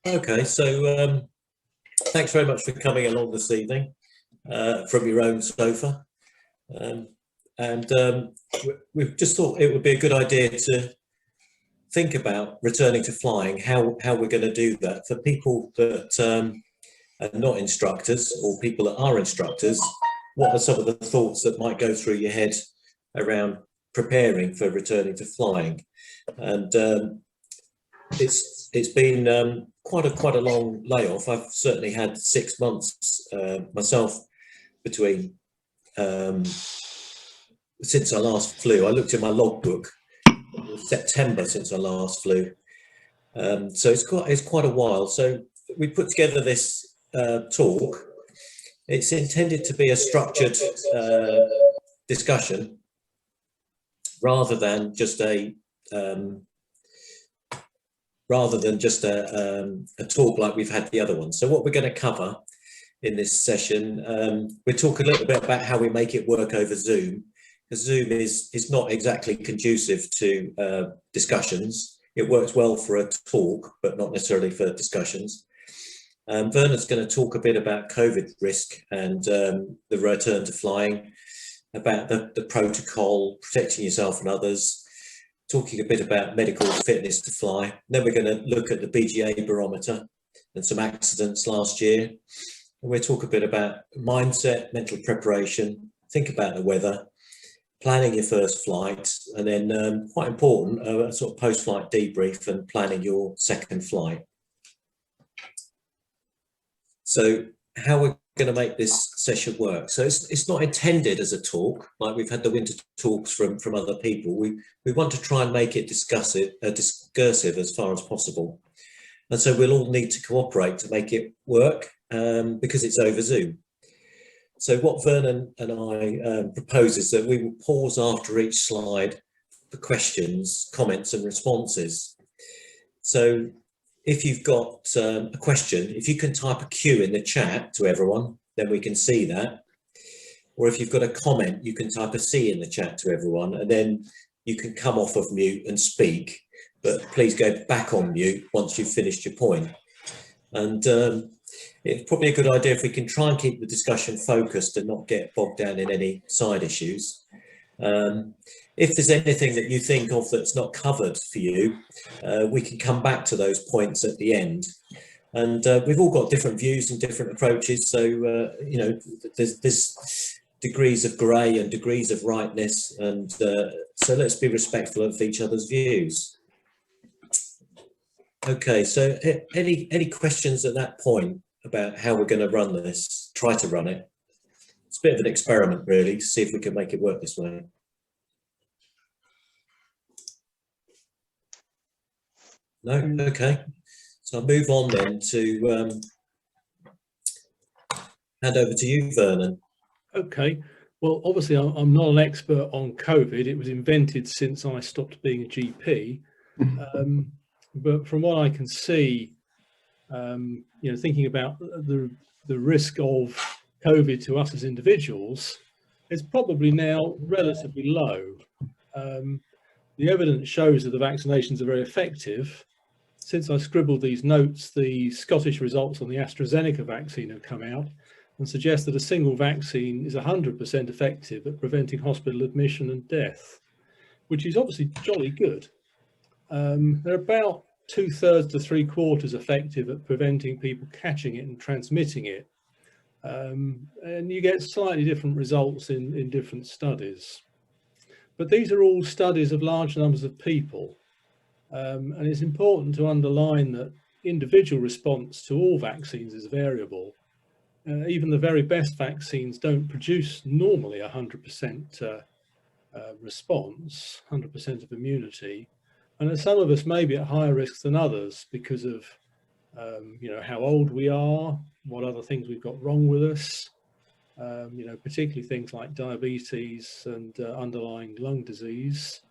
Okay, so thanks very much for coming along this evening from your own sofa. We've just thought it would be a good idea to think about returning to flying, how we're going to do that. For people that are not instructors or people that are instructors, what are some of the thoughts that might go through your head around preparing for returning to flying? And it's been quite a long layoff. I've certainly had 6 months myself between since I last flew. I looked in my logbook. It was September since I last flew, so it's quite a while. So we put together this talk. It's intended to be a structured discussion rather than just a talk like we've had the other one. So what we're going to cover in this session, we'll talk a little bit about how we make it work over Zoom, because Zoom is not exactly conducive to discussions. It works well for a talk, but not necessarily for discussions. Vernon's going to talk a bit about COVID risk and the return to flying, about the protocol, protecting yourself and others, talking a bit about medical fitness to fly. And then we're going to look at the Bga barometer and some accidents last year. And we'll talk a bit about mindset, mental preparation, think about the weather, planning your first flight, and then quite important, a sort of post-flight debrief and planning your second flight. So how we're going to make this session work. So it's not intended as a talk, like we've had the winter talks from other people. We want to try and make it discursive as far as possible. And so we'll all need to cooperate to make it work because it's over Zoom. So what Vernon and I propose is that we will pause after each slide for questions, comments and responses. So if you've got a question, if you can type a Q in the chat to everyone, then we can see that. Or if you've got a comment, you can type a C in the chat to everyone, and then you can come off of mute and speak, but please go back on mute once you've finished your point. And it's probably a good idea if we can try and keep the discussion focused and not get bogged down in any side issues. If there's anything that you think of that's not covered for you, we can come back to those points at the end. And we've all got different views and different approaches. So, you know, there's degrees of grey and degrees of rightness. And so let's be respectful of each other's views. Okay, so any questions at that point about how we're going to run this, try to run it? It's a bit of an experiment, really, to see if we can make it work this way. No? Okay. So I'll move on then to hand over to you, Vernon. Okay. Well, obviously, I'm not an expert on COVID. It was invented since I stopped being a GP. But from what I can see, you know, thinking about the risk of COVID to us as individuals, it's probably now relatively low. The evidence shows that the vaccinations are very effective. Since I scribbled these notes, the Scottish results on the AstraZeneca vaccine have come out and suggest that a single vaccine is 100% effective at preventing hospital admission and death, which is obviously jolly good. They're about 2/3 to 3/4 effective at preventing people catching it and transmitting it. And you get slightly different results in different studies. But these are all studies of large numbers of people. And it's important to underline that individual response to all vaccines is variable. Even the very best vaccines don't produce normally 100% response, 100% of immunity. And some of us may be at higher risk than others because of you know, how old we are, what other things we've got wrong with us, you know, particularly things like diabetes and underlying lung disease,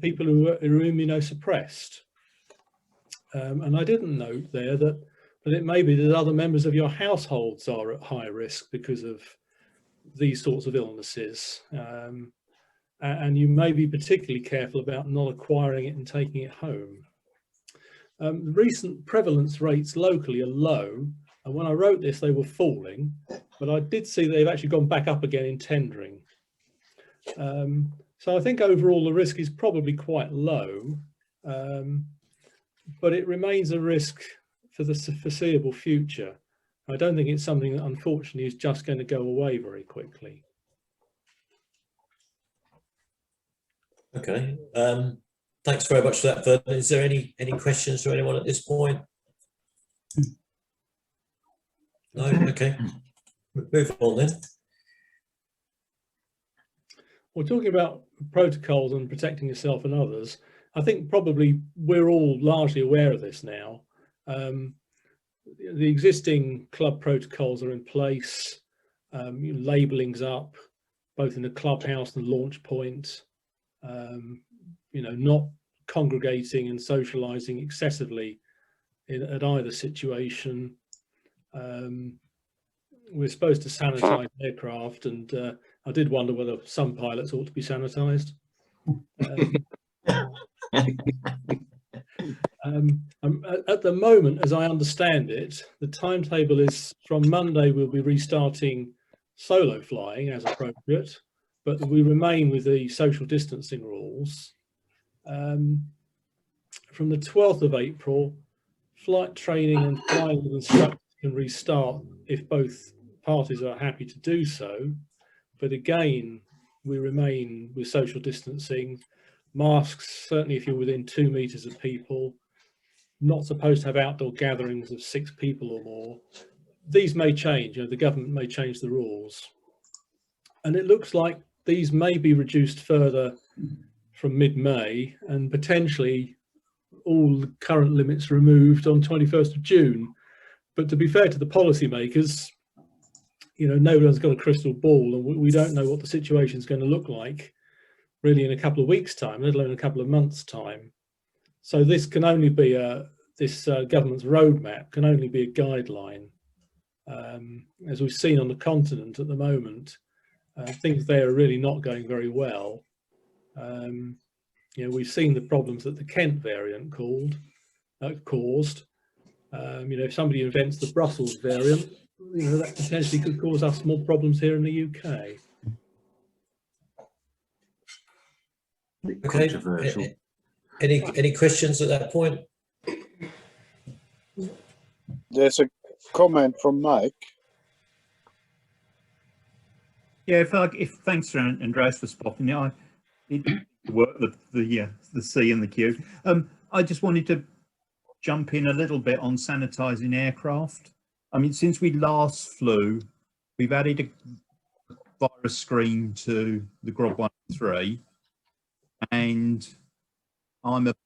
people who are immunosuppressed. And I didn't note there that it may be that other members of your households are at high risk because of these sorts of illnesses. And you may be particularly careful about not acquiring it and taking it home. The recent prevalence rates locally are low, and when I wrote this, they were falling, but I did see they've actually gone back up again in tendering. So I think overall the risk is probably quite low, but it remains a risk for the foreseeable future. I don't think it's something that unfortunately is just going to go away very quickly. Okay. Thanks very much for that, Vernon. Is there any questions for anyone at this point? No? Okay. Move on then. Well, talking about protocols and protecting yourself and others, I think probably we're all largely aware of this now. The existing club protocols are in place, labelling's up, both in the clubhouse and launch point, not congregating and socialising excessively at either situation. We're supposed to sanitise aircraft, and I did wonder whether some pilots ought to be sanitised. At the moment, as I understand it, the timetable is from Monday we'll be restarting solo flying as appropriate, but we remain with the social distancing rules. From the 12th of April, flight training and flying with instructors can restart if both parties are happy to do so. But again, we remain with social distancing, masks, certainly if you're within 2 meters of people, not supposed to have outdoor gatherings of 6 people or more. These may change, the government may change the rules. And it looks like these may be reduced further from mid-May, and potentially all the current limits removed on 21st of June. But to be fair to the policymakers, no one's got a crystal ball, and we don't know what the situation is going to look like really in a couple of weeks' time, let alone a couple of months' time. So this can only be this government's roadmap can only be a guideline. As we've seen on the continent at the moment, things there are really not going very well. We've seen the problems that the Kent variant caused. If somebody invents the Brussels variant, that potentially could cause us more problems here in the UK. Okay. Controversial. Any questions at that point? There's a comment from Mike. Yeah, thanks, Andreas, for spotting it. Work the C and the Q. I just wanted to jump in a little bit on sanitising aircraft. I mean, since we last flew, we've added a virus screen to the Grob 103, and I'm about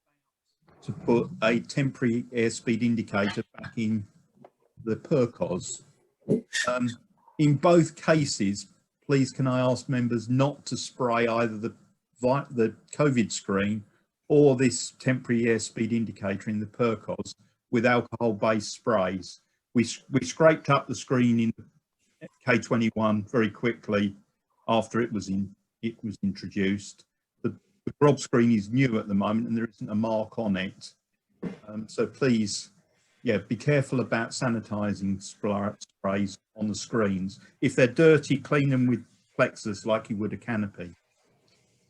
to put a temporary airspeed indicator back in the PERCOS. In both cases, please can I ask members not to spray either the COVID screen or this temporary airspeed indicator in the PERCOS with alcohol-based sprays. We scraped up the screen in K21 very quickly after it was introduced. The Grob screen is new at the moment and there isn't a mark on it. So please, be careful about sanitising sprays on the screens. If they're dirty, clean them with plexus like you would a canopy.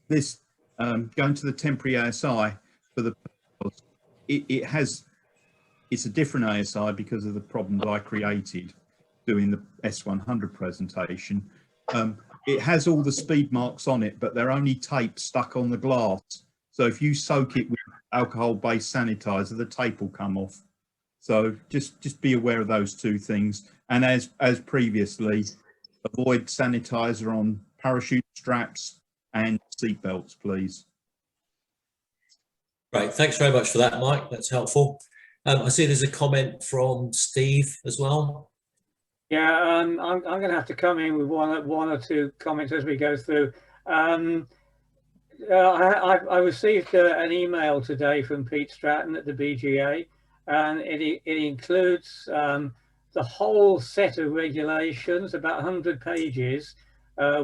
This going to the temporary ASI for the it's a different ASI because of the problems I created doing the S100 presentation. It has all the speed marks on it, but they're only tape stuck on the glass. So if you soak it with alcohol-based sanitizer, the tape will come off. So just be aware of those two things. And as previously, avoid sanitizer on parachute straps and seat belts, please. Right, thanks very much for that, Mike. That's helpful. I see there's a comment from Steve as well. Yeah, I'm going to have to come in with one or two comments as we go through. I received an email today from Pete Stratton at the BGA, and it includes the whole set of regulations, about 100 pages,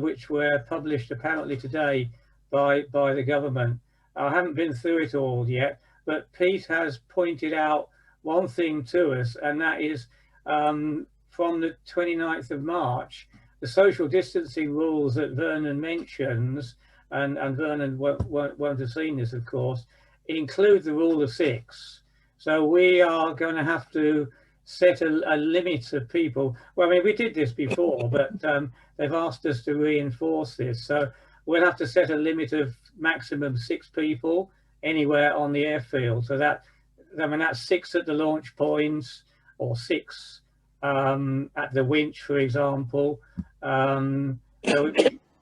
which were published apparently today by the government. I haven't been through it all yet, but Pete has pointed out one thing to us, and that is from the 29th of March, the social distancing rules that Vernon mentions, and Vernon won't have seen this, of course, include the rule of 6. So we are going to have to set a limit of people. Well, I mean, we did this before, but they've asked us to reinforce this. So we'll have to set a limit of maximum 6 people anywhere on the airfield. So that, I mean, that's 6 at the launch points, or 6 at the winch, for example. So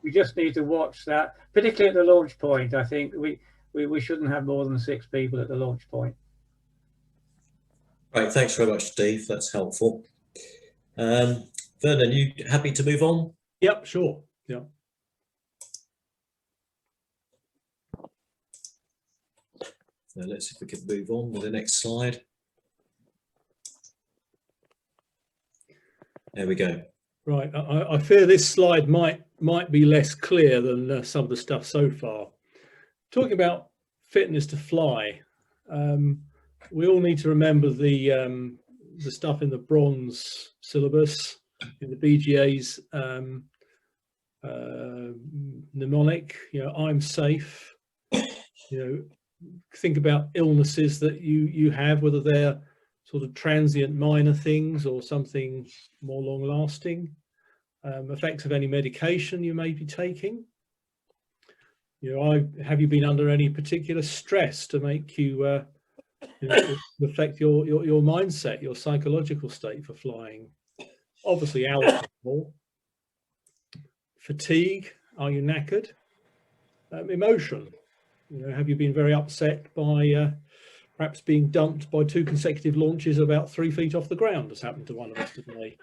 we just need to watch that, particularly at the launch point. I think we shouldn't have more than 6 people at the launch point. Right, thanks very much, Steve. That's helpful. Vernon, you happy to move on? Yep, sure. Yeah. So let's see if we can move on with the next slide. There we go. Right. I fear this slide might be less clear than some of the stuff so far. Talking about fitness to fly, we all need to remember the stuff in the bronze syllabus, in the BGA's mnemonic. You know, I'm safe. You know, think about illnesses that you have, whether they're sort of transient minor things or something more long lasting. Effects of any medication you may be taking. You know, have you been under any particular stress to make you, you know, affect your mindset, your psychological state for flying? Obviously, alcohol, fatigue. Are you knackered? Emotion. You know, have you been very upset by perhaps being dumped by 2 consecutive launches about 3 feet off the ground, as happened to one of us today?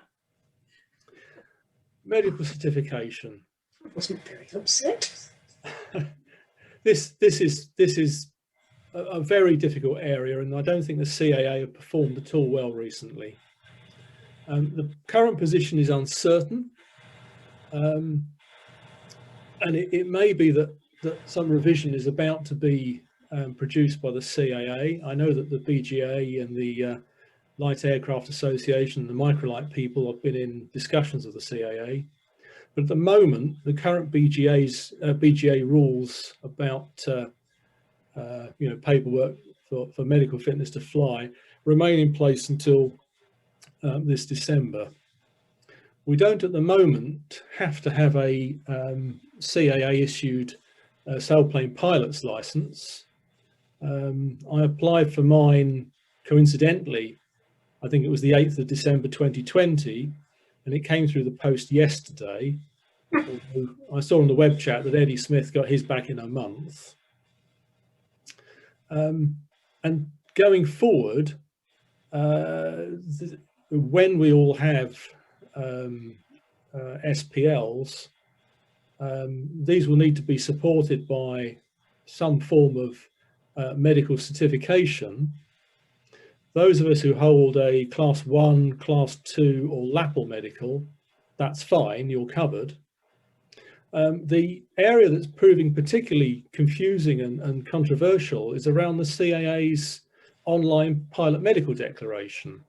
Medical certification. I wasn't very upset. This is a very difficult area, and I don't think the CAA have performed at all well recently. The current position is uncertain, and it may be that some revision is about to be produced by the CAA. I know that the BGA and the Light Aircraft Association and the Microlight people have been in discussions with the CAA, but at the moment the current BGA rules about you know, paperwork for medical fitness to fly remain in place until this December. We don't at the moment have to have a CAA issued sailplane pilot's license. I applied for mine coincidentally, I think it was the 8th of December 2020, and it came through the post yesterday. I saw on the web chat that Eddie Smith got his back in a month. And going forward, when we all have SPLs, these will need to be supported by some form of medical certification. Those of us who hold a class 1, class 2 or LAPL medical, that's fine, you're covered. The area that's proving particularly confusing and controversial is around the CAA's online pilot medical declaration.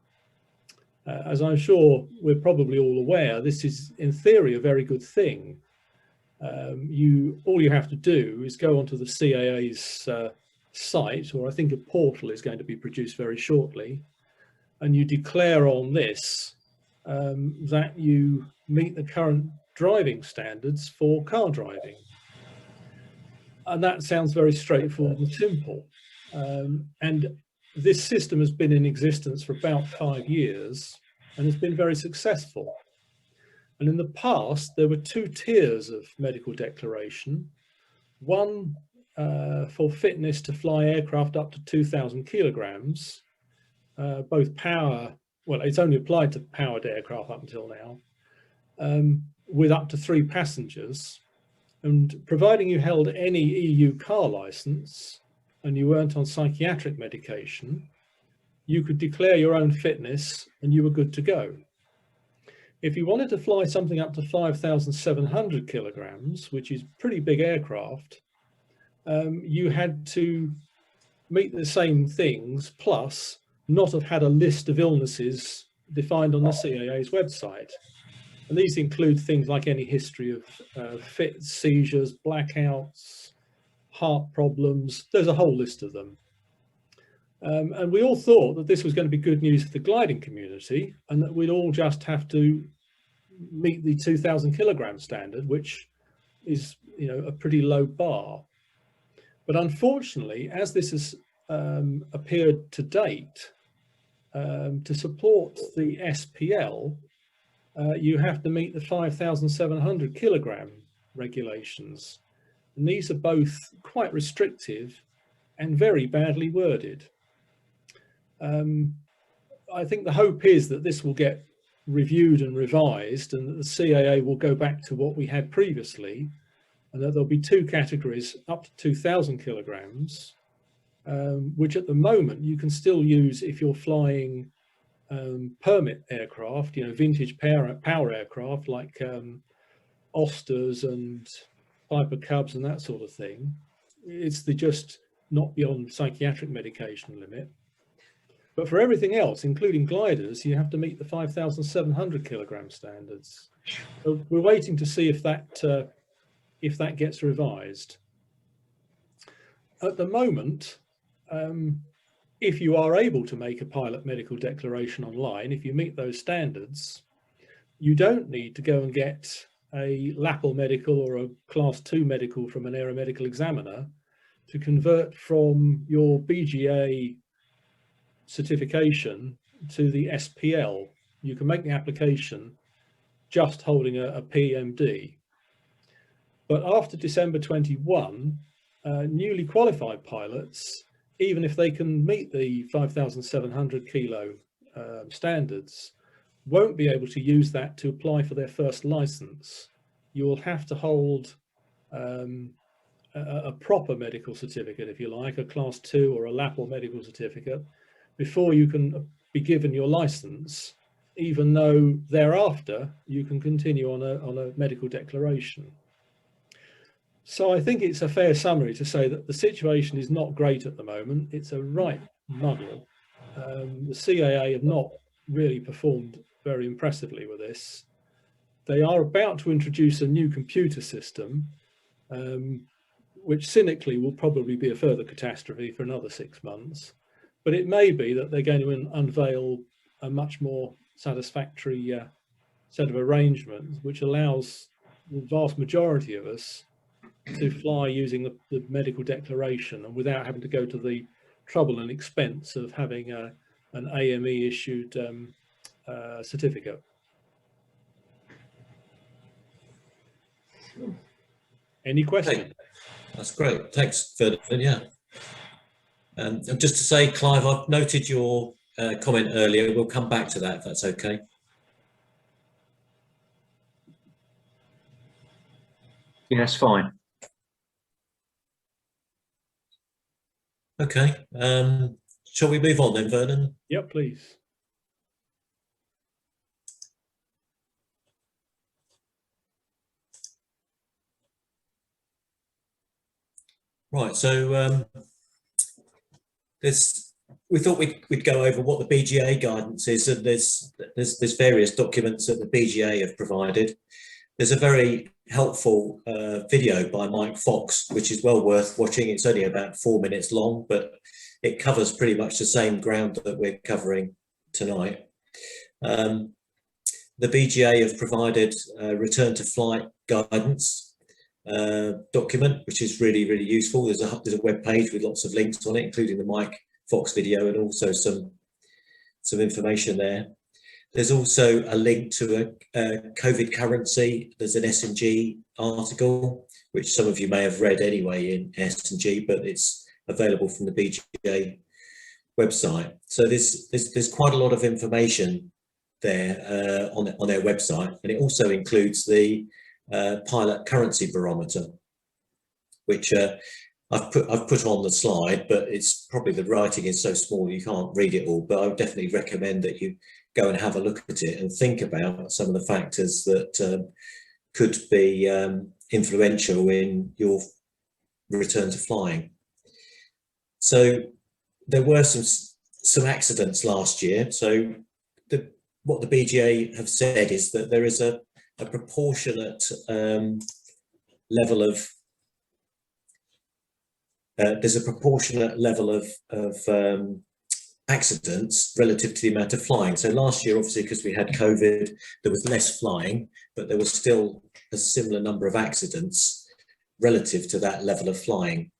As I'm sure we're probably all aware, this is in theory a very good thing. All you have to do is go onto the CAA's site, or I think a portal is going to be produced very shortly, and you declare on this that you meet the current driving standards for car driving. And that sounds very straightforward and simple. And this system has been in existence for about 5 years and has been very successful. And in the past, there were 2 tiers of medical declaration. One for fitness to fly aircraft up to 2,000 kilograms, both power, well, it's only applied to powered aircraft up until now, with up to 3 passengers. And providing you held any EU car license and you weren't on psychiatric medication, you could declare your own fitness and you were good to go. If you wanted to fly something up to 5,700 kilograms, which is pretty big aircraft, you had to meet the same things, plus not have had a list of illnesses defined on the CAA's website. And these include things like any history of fits, seizures, blackouts, heart problems. There's a whole list of them. And we all thought that this was going to be good news for the gliding community, and that we'd all just have to meet the 2,000 kilogram standard, which is, you know, a pretty low bar. But unfortunately, as this has appeared to date, to support the SPL, you have to meet the 5,700 kilogram regulations. And these are both quite restrictive and very badly worded. I think the hope is that this will get reviewed and revised, and that the CAA will go back to what we had previously, and that there'll be two categories up to 2,000 kilograms, which at the moment you can still use if you're flying permit aircraft, you know, vintage power aircraft like Osters and Piper Cubs and that sort of thing. It's the just not beyond psychiatric medication limit. But for everything else, including gliders, you have to meet the 5,700 kilogram standards. So we're waiting to see if that gets revised. At the moment, if you are able to make a pilot medical declaration online, if you meet those standards, you don't need to go and get a LAPL medical or a Class 2 medical from an aeromedical examiner to convert from your BGA certification to the SPL. You can make the application just holding a PMD. But after December 21, newly qualified pilots, even if they can meet the 5,700 kilo standards, won't be able to use that to apply for their first license. You will have to hold a proper medical certificate, if you like, a Class 2 or a LAPL medical certificate, before you can be given your license, even though thereafter you can continue on a medical declaration. So I think it's a fair summary to say that the situation is not great at the moment. It's a right muddle. The CAA have not really performed very impressively with this. They are about to introduce a new computer system, which cynically will probably be a further catastrophe for another 6 months. But it may be that they're going to unveil a much more satisfactory set of arrangements, which allows the vast majority of us to fly using the medical declaration and without having to go to the trouble and expense of having an AME issued certificate. Any questions? Okay. That's great. Thanks, Vernon. Yeah. And just to say, Clive, I've noted your comment earlier. We'll come back to that if that's okay. Yeah, that's fine. Okay. Shall we move on then, Vernon? Yep, please. Right. So we thought we'd go over what the BGA guidance is, and there's various documents that the BGA have provided. There's a very helpful video by Mike Fox, which is well worth watching. It's only about 4 minutes long, but it covers pretty much the same ground that we're covering tonight. The BGA have provided a return to flight guidance document, which is really, really useful. There's a web page with lots of links on it, including the Mike Fox video, and also some information there. There's also a link to a COVID currency. There's an S&G article, which some of you may have read anyway in S&G, but it's available from the BGA website. So there's quite a lot of information there on their website, and it also includes the pilot currency barometer, which I've put on the slide, but it's probably the writing is so small you can't read it all. But I would definitely recommend that you go and have a look at it and think about some of the factors that could be influential in your return to flying. So there were some accidents last year. So what the BGA have said is that there is a proportionate level of there's a proportionate level of accidents relative to the amount of flying. So last year, obviously, because we had COVID, there was less flying, but there was still a similar number of accidents relative to that level of flying.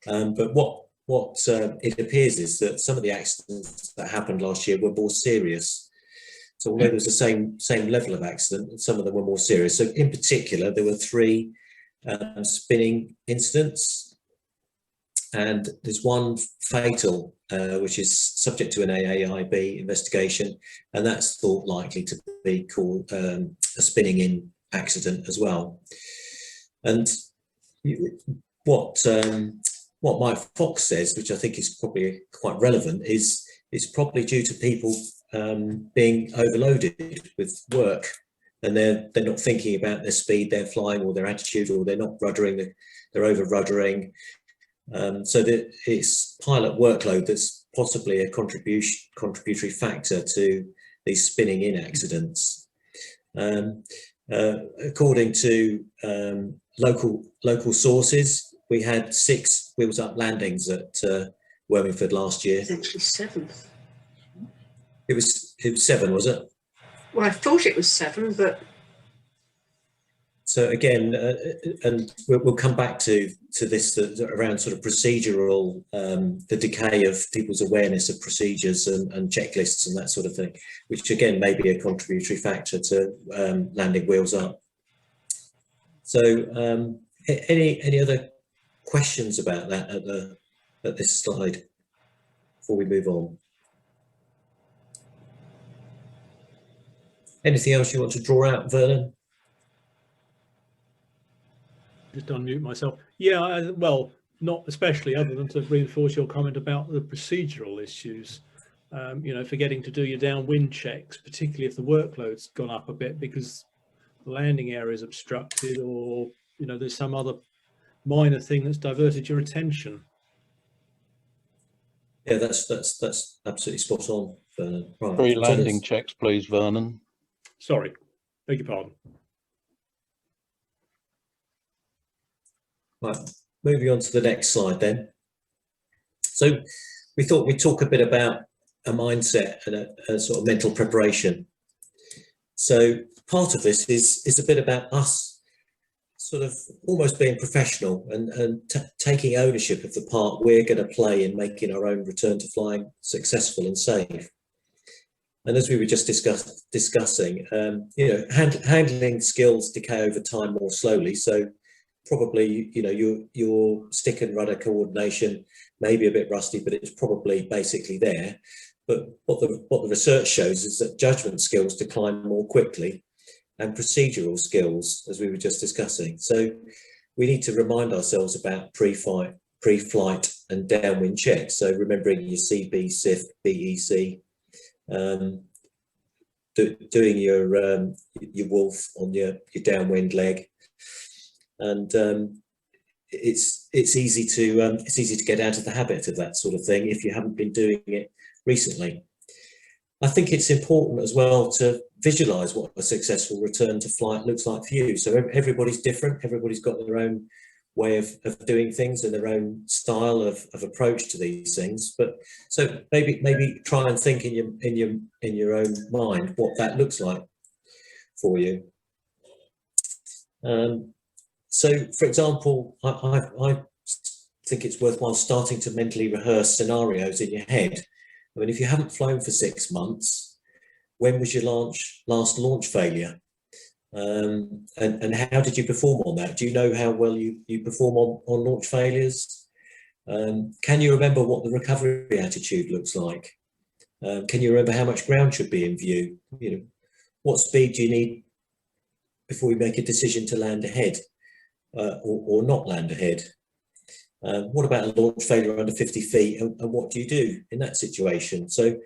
But what it appears is that some of the accidents that happened last year were more serious. So although there was the same level of accident, some of them were more serious. So in particular, there were 3 spinning incidents, and there's one fatal, which is subject to an AAIB investigation, and that's thought likely to be called a spinning in accident as well. And what Mike Fox says, which I think is probably quite relevant, is it's probably due to people being overloaded with work, and they're not thinking about their speed they're flying or their attitude, or they're not ruddering, they're over ruddering. So that it's pilot workload that's possibly a contributory factor to these spinning in accidents. According to local sources, we had 6 wheels up landings at Wormingford last year. It's actually 7. It was 7, was it? Well, I thought it was 7, but so again, and we'll come back to this around sort of procedural, the decay of people's awareness of procedures and checklists and that sort of thing, which again may be a contributory factor to landing wheels up. So any other questions about that at this slide before we move on? Anything else you want to draw out, Vernon? Just unmute myself. Yeah, well, not especially, other than to reinforce your comment about the procedural issues. You know, forgetting to do your downwind checks, particularly if the workload's gone up a bit because the landing area is obstructed, or you know, there's some other minor thing that's diverted your attention. Yeah, that's absolutely spot on, Vernon. Right. Pre-landing checks, please, Vernon. Sorry, beg your pardon. Right, moving on to the next slide then. So we thought we'd talk a bit about a mindset and a sort of mental preparation. So part of this is a bit about us sort of almost being professional and taking ownership of the part we're going to play in making our own return to flying successful and safe. And as we were just discussing, you know, handling skills decay over time more slowly. So probably, you know, your stick and rudder coordination may be a bit rusty, but it's probably basically there. But what the research shows is that judgment skills decline more quickly, and procedural skills, as we were just discussing. So we need to remind ourselves about pre-flight and downwind checks. So remembering your CB, CIF, BEC, doing your wolf on your downwind leg, and it's easy to get out of the habit of that sort of thing if you haven't been doing it recently. I think it's important as well to visualize what a successful return to flight looks like for you. So everybody's different, everybody's got their own way of doing things and their own style of approach to these things. But so maybe try and think in your own mind what that looks like for you. So for example, I think it's worthwhile starting to mentally rehearse scenarios in your head. I mean, if you haven't flown for 6 months, when was your last launch failure? And how did you perform on that? Do you know how well you perform on launch failures? Can you remember what the recovery attitude looks like? Can you remember how much ground should be in view? You know, what speed do you need before you make a decision to land ahead or not land ahead? What about a launch failure under 50 feet, and what do you do in that situation? So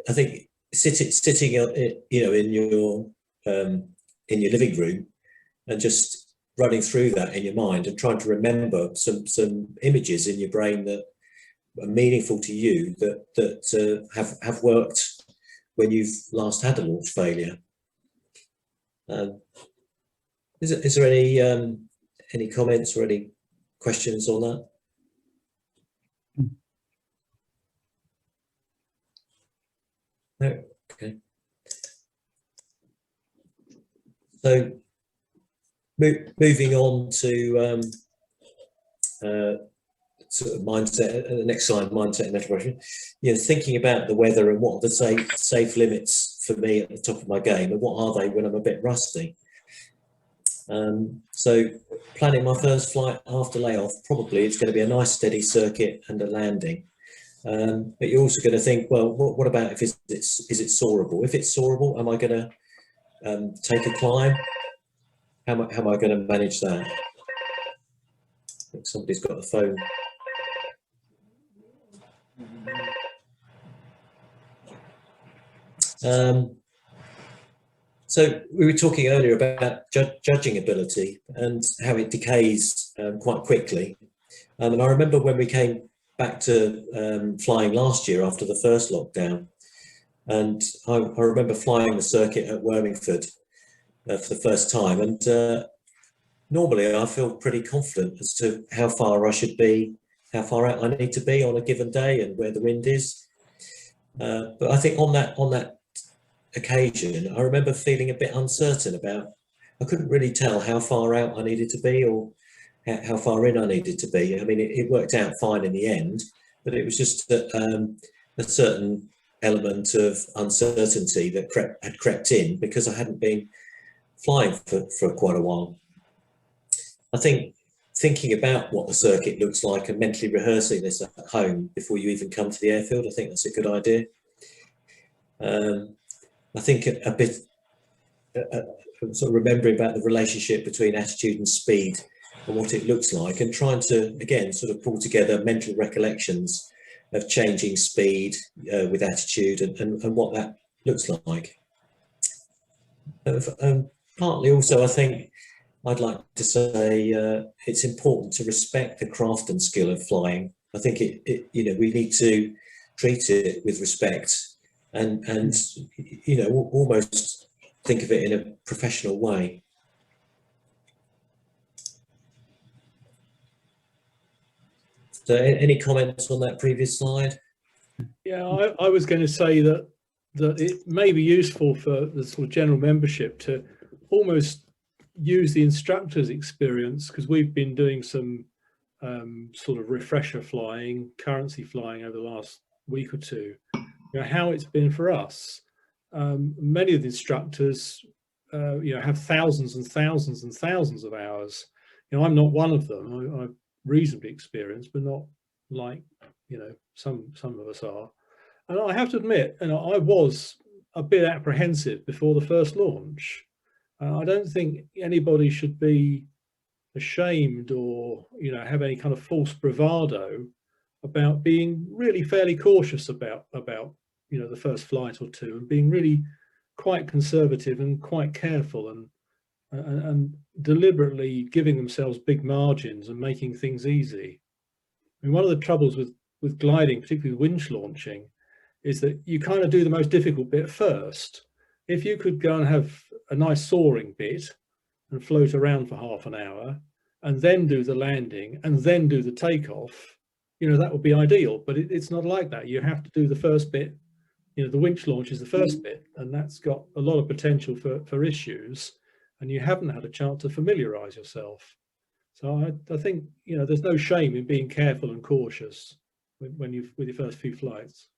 I think sitting you know, in your living room and just running through that in your mind and trying to remember some images in your brain that meaningful to you that have worked when you've last had a launch failure. Is there any comments or any questions on that? No. Okay. So moving on to sort of mindset, the next slide, mindset and preparation. You know, thinking about the weather and what are the safe limits for me at the top of my game, and what are they when I'm a bit rusty. So planning my first flight after layoff, probably it's going to be a nice steady circuit and a landing. But you're also going to think, well, what about if is it soarable? If it's soarable, am I going to take a climb? How am I going to manage that? I think somebody's got the phone. So we were talking earlier about judging ability and how it decays quite quickly. And I remember when we came back to flying last year after the first lockdown, and I remember flying the circuit at Wormingford for the first time, and normally I feel pretty confident as to how far I should be, how far out I need to be on a given day and where the wind is. But I think on that occasion, I remember feeling a bit uncertain about, I couldn't really tell how far out I needed to be or how far in I needed to be. I mean, it worked out fine in the end, but it was just that a certain element of uncertainty that had crept in because I hadn't been flying for quite a while. I think thinking about what the circuit looks like and mentally rehearsing this at home before you even come to the airfield, I think that's a good idea. I think a bit sort of remembering about the relationship between attitude and speed and what it looks like, and trying to again sort of pull together mental recollections of changing speed with attitude and what that looks like. Partly also, I think I'd like to say it's important to respect the craft and skill of flying. I think you know, we need to treat it with respect and you know, almost think of it in a professional way. So any comments on that previous slide? Yeah, I was going to say that it may be useful for the sort of general membership to almost use the instructor's experience, because we've been doing some sort of refresher flying, currency flying over the last week or two. You know, how it's been for us. Many of the instructors, you know, have thousands and thousands and thousands of hours. You know, I'm not one of them. I'm reasonably experienced, but not like, you know, some of us are. And I have to admit, you know, I was a bit apprehensive before the first launch. I don't think anybody should be ashamed or, you know, have any kind of false bravado about being really fairly cautious about you know, the first flight or two, and being really quite conservative and quite careful and deliberately giving themselves big margins and making things easy. I mean, one of the troubles with gliding, particularly with winch launching, is that you kind of do the most difficult bit first. If you could go and have a nice soaring bit and float around for half an hour and then do the landing and then do the takeoff, you know, that would be ideal, but it's not like that. You have to do the first bit. You know, the winch launch is the first bit, and that's got a lot of potential for issues, and you haven't had a chance to familiarize yourself. So I think, you know, there's no shame in being careful and cautious with your first few flights.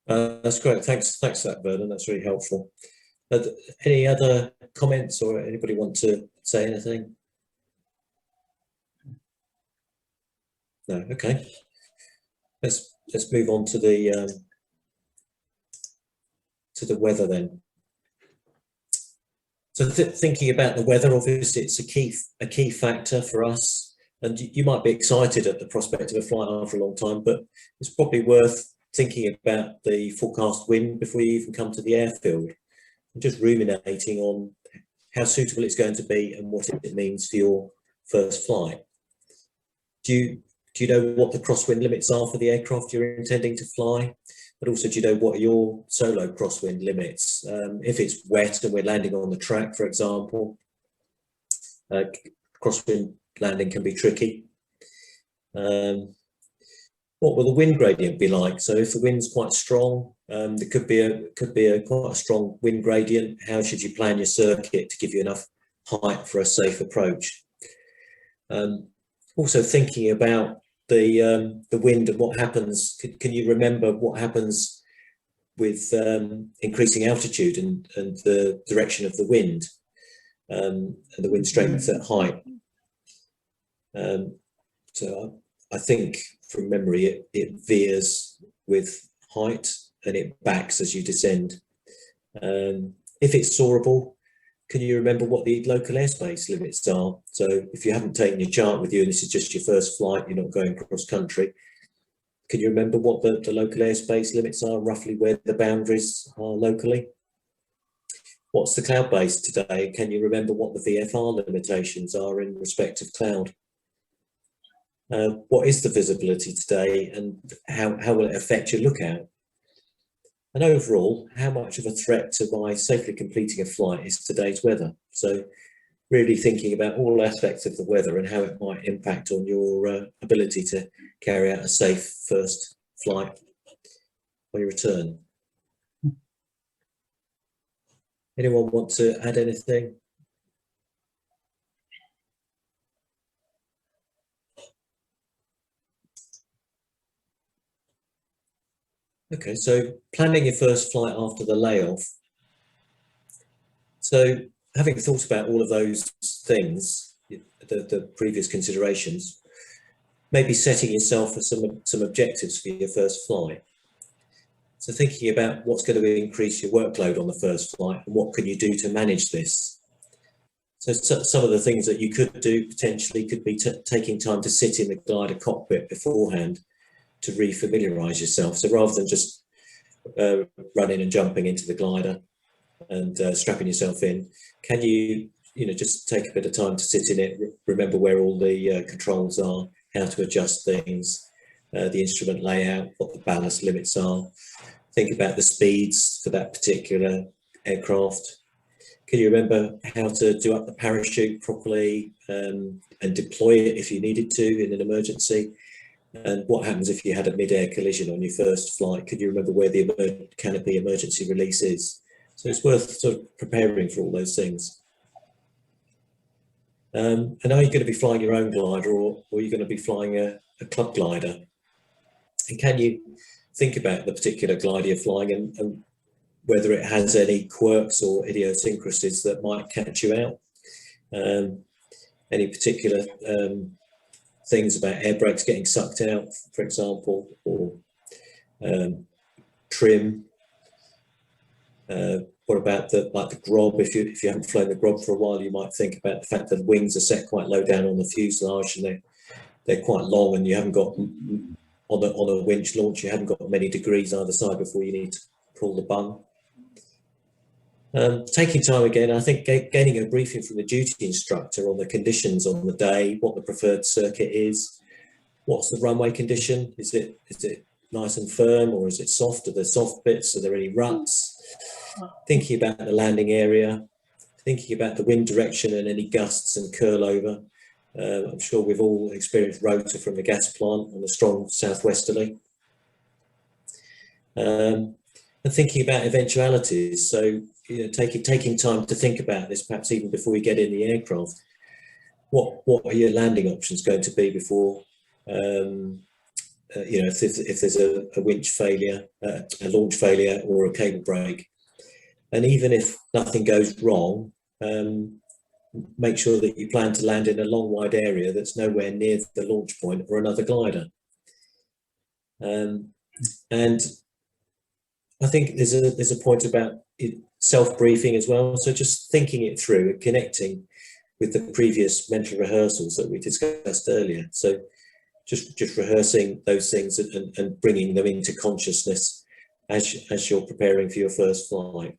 That's great. Thanks for that, Vernon. That's really helpful. Any other comments, or anybody want to say anything? No. Okay. Let's move on to the weather then. So thinking about the weather, obviously it's a key factor for us, and you might be excited at the prospect of a flight after a long time, but it's probably worth thinking about the forecast wind before you even come to the airfield, and just ruminating on how suitable it's going to be and what it means for your first flight. Do Do you know what the crosswind limits are for the aircraft you're intending to fly? But also, do you know what are your solo crosswind limits? If it's wet and we're landing on the track, for example, crosswind landing can be tricky. What will the wind gradient be like? So if the wind's quite strong, there could be quite a strong wind gradient. How should you plan your circuit to give you enough height for a safe approach? Also thinking about the wind and what happens. Can you remember what happens with increasing altitude and the direction of the wind and the wind strength at height? So I think from memory, it veers with height and it backs as you descend. If it's soarable, can you remember what the local airspace limits are? So if you haven't taken your chart with you and this is just your first flight, you're not going cross country, can you remember what the local airspace limits are, roughly where the boundaries are locally? What's the cloud base today? Can you remember what the VFR limitations are in respect of cloud? What is the visibility today and how will it affect your lookout? And overall, how much of a threat to my safely completing a flight is today's weather? So really thinking about all aspects of the weather and how it might impact on your ability to carry out a safe first flight on your return. Anyone want to add anything? Okay, so planning your first flight after the layoff. So having thought about all of those things, the previous considerations, maybe setting yourself for some objectives for your first flight. So thinking about what's going to increase your workload on the first flight and what can you do to manage this. So some of the things that you could do potentially could be taking time to sit in the glider cockpit beforehand to re-familiarise yourself. So rather than just running and jumping into the glider and strapping yourself in, can you just take a bit of time to sit in it, remember where all the controls are, how to adjust things, the instrument layout, what the ballast limits are, think about the speeds for that particular aircraft. Can you remember how to do up the parachute properly and deploy it if you needed to in an emergency? And what happens if you had a mid-air collision on your first flight? Could you remember where the canopy emergency release is? So it's worth sort of preparing for all those things. And are you going to be flying your own glider or are you going to be flying a club glider? And can you think about the particular glider you're flying and whether it has any quirks or idiosyncrasies that might catch you out? Any particular things about air brakes getting sucked out, for example, or trim. What about the grob? If you haven't flown the grob for a while, you might think about the fact that the wings are set quite low down on the fuselage and they're quite long, and you haven't got on a winch launch, you haven't got many degrees either side before you need to pull the bung. Taking time again, I think gaining a briefing from the duty instructor on the conditions on the day, what the preferred circuit is, what's the runway condition, is it nice and firm or is it soft, are there soft bits, are there any ruts, thinking about the landing area, thinking about the wind direction and any gusts and curl over. I'm sure we've all experienced rotor from the gas plant on a strong southwesterly. And thinking about eventualities, so taking time to think about this, perhaps even before you get in the aircraft. What are your landing options going to be before, if there's a winch failure, a launch failure, or a cable break? And even if nothing goes wrong, make sure that you plan to land in a long, wide area that's nowhere near the launch point or another glider. And I think there's a point about self-briefing as well. So just thinking it through and connecting with the previous mental rehearsals that we discussed earlier. So just rehearsing those things and bringing them into consciousness as you're preparing for your first flight.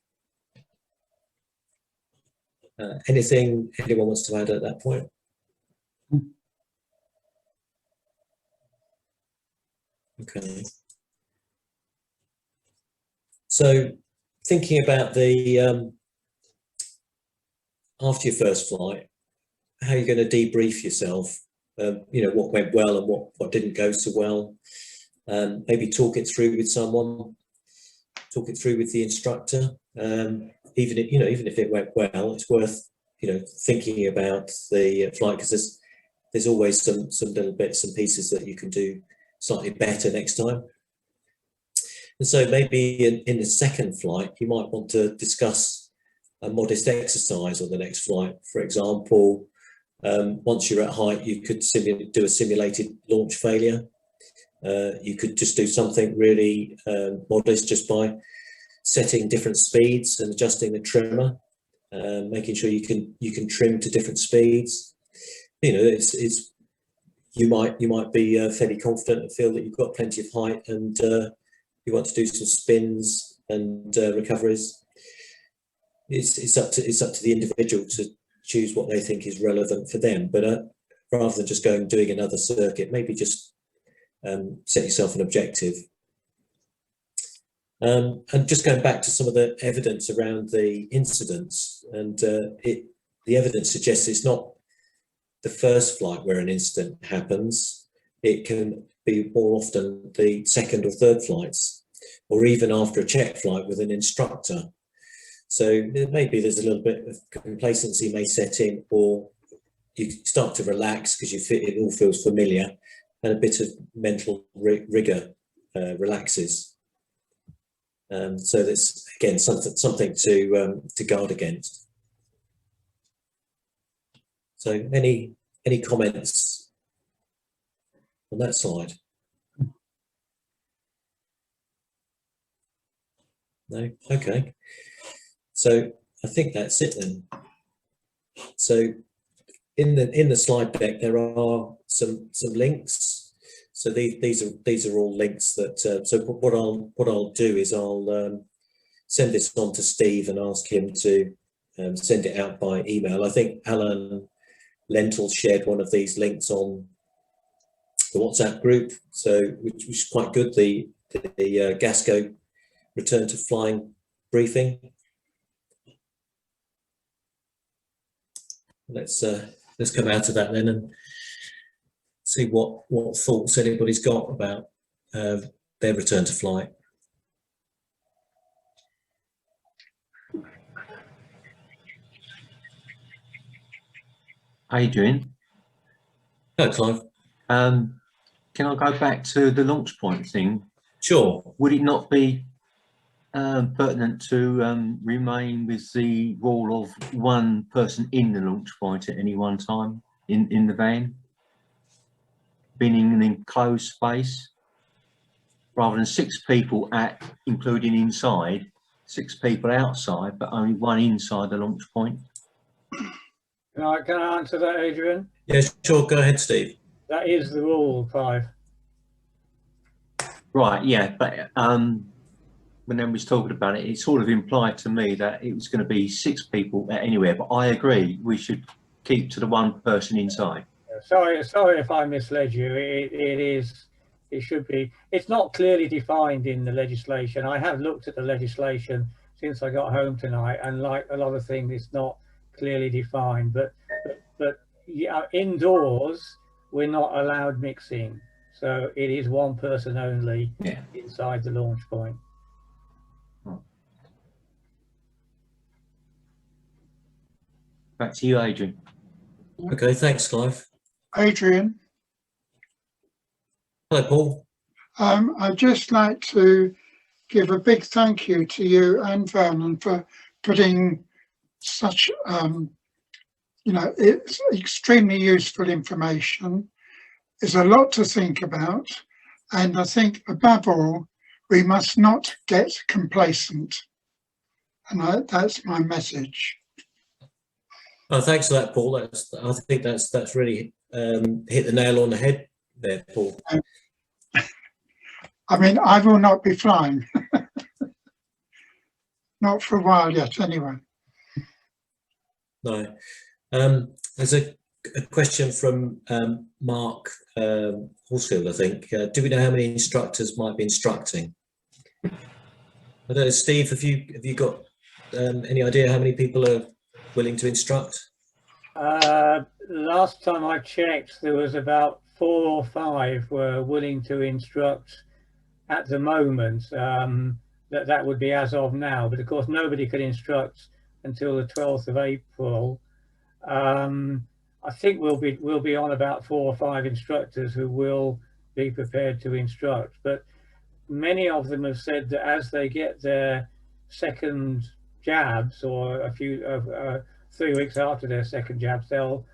Anything anyone wants to add at that point? Okay. So thinking about the after your first flight, how you're going to debrief yourself, you know, what went well and what didn't go so well. Maybe talk it through with someone, talk it through with the instructor. Even if, you know, even if it went well, it's worth, you know, thinking about the flight, because there's always some little bits and pieces that you can do slightly better next time. And so maybe in the second flight, you might want to discuss a modest exercise on the next flight. For example, once you're at height, you could do a simulated launch failure. You could just do something really modest, just by setting different speeds and adjusting the trimmer, making sure you can trim to different speeds. You know, you might be fairly confident and feel that you've got plenty of height, and you want to do some spins and recoveries. It's up to the individual to choose what they think is relevant for them. But rather than just doing another circuit, maybe just set yourself an objective. And just going back to some of the evidence around the incidents, and the evidence suggests it's not the first flight where an incident happens. It can be more often the second or third flights, or even after a check flight with an instructor. So maybe there's a little bit of complacency may set in, or you start to relax because it all feels familiar, and a bit of mental rigor relaxes. So that's, again, something to guard against. So any comments on that side? No? Okay. So I think that's it then. So in the slide deck there are some links. So these are all links that. So what I'll do is I'll send this on to Steve and ask him to send it out by email. I think Alan Lentil shared one of these links on the WhatsApp group, so which is quite good. The Gasco return to flying briefing. Let's come out of that then and see what thoughts anybody's got about their return to flight. Adrian, Hello, Clive. can I go back to the launch point thing? Sure. Would it not be pertinent to remain with the rule of one person in the launch point at any one time in the van, being in an enclosed space, rather than 6 people including inside, 6 people outside, but only one inside the launch point? Can I answer that, Adrian? Yeah, sure. Go ahead, Steve. That is the rule, Clive. Right, yeah, but when then was talking about it, it sort of implied to me that it was going to be 6 people anywhere, but I agree we should keep to the one person inside. Sorry if I misled you. It should be. It's not clearly defined in the legislation. I have looked at the legislation since I got home tonight, and like a lot of things, it's not clearly defined. But yeah, indoors we're not allowed mixing, so it is one person only inside the launch point. Back to you, Adrian. Okay, thanks, Clive. Adrian, Hello, Paul. I'd just like to give a big thank you to you and Vernon for putting such, it's extremely useful information. There's a lot to think about, and I think above all, we must not get complacent. And that's my message. Oh, thanks for that, Paul. I think that's really hit the nail on the head there, Paul. I mean, I will not be flying. Not for a while yet, anyway. No. There's a question from Mark Horsfield, I think. Do we know how many instructors might be instructing? I don't know, Steve, have you got any idea how many people are willing to instruct? Last time I checked, there was about 4 or 5 were willing to instruct at the moment. That would be as of now, but of course nobody could instruct until the 12th of April. I think we'll be on about 4 or 5 instructors who will be prepared to instruct, but many of them have said that as they get their second jabs, or a few 3 weeks after their second jabs, they'll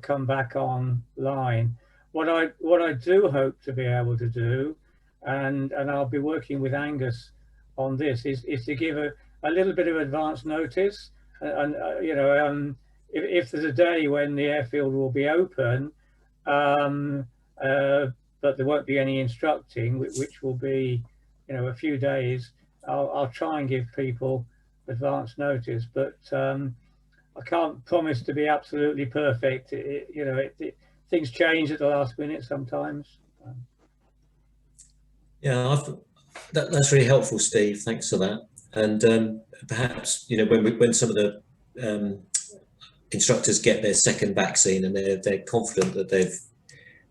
come back online. What I do hope to be able to do, and I'll be working with Angus on this, is to give a little bit of advance notice, and you know, if there's a day when the airfield will be open, but there won't be any instructing, which will be, you know, a few days, I'll try and give people advance notice, but I can't promise to be absolutely perfect. You know, things change at the last minute sometimes. Yeah, that's really helpful, Steve. Thanks for that. And perhaps, you know, when some of the instructors get their second vaccine and they're confident that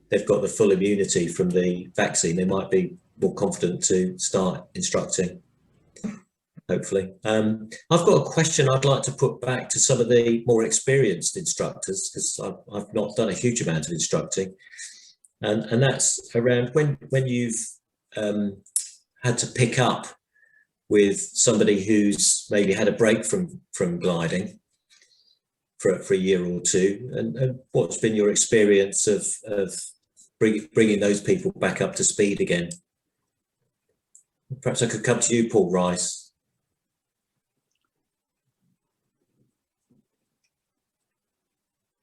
they've got the full immunity from the vaccine, they might be more confident to start instructing, hopefully. I've got a question I'd like to put back to some of the more experienced instructors, because I've not done a huge amount of instructing, and that's around when you've had to pick up with somebody who's maybe had a break from gliding for a year or two, and what's been your experience of bringing those people back up to speed again? Perhaps I could come to you, Paul Rice.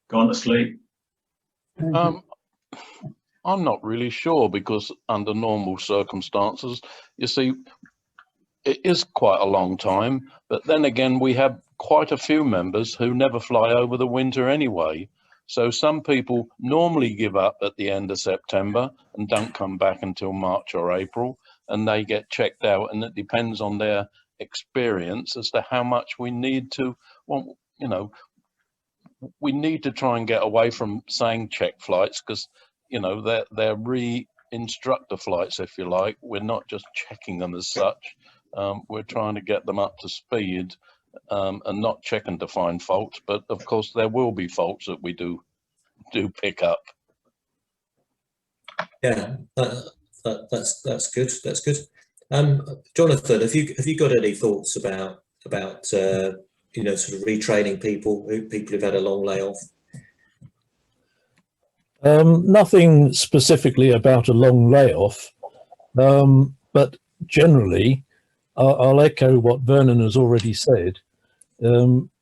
Gone to sleep. I'm not really sure, because under normal circumstances, you see, it is quite a long time, but then again, we have quite a few members who never fly over the winter anyway. So some people normally give up at the end of September and don't come back until March or April, and they get checked out, and it depends on their experience as to how much we need to, well, you know, we need to try and get away from saying check flights, because, you know, they're re-instructor flights, if you like. We're not just checking them as such. We're trying to get them up to speed, and not checking to find faults. But of course, there will be faults that we do pick up. Yeah, that's good. That's good. Jonathan, have you got any thoughts about you know, sort of retraining people who've had a long layoff? Nothing specifically about a long layoff, but generally, I'll echo what Vernon has already said,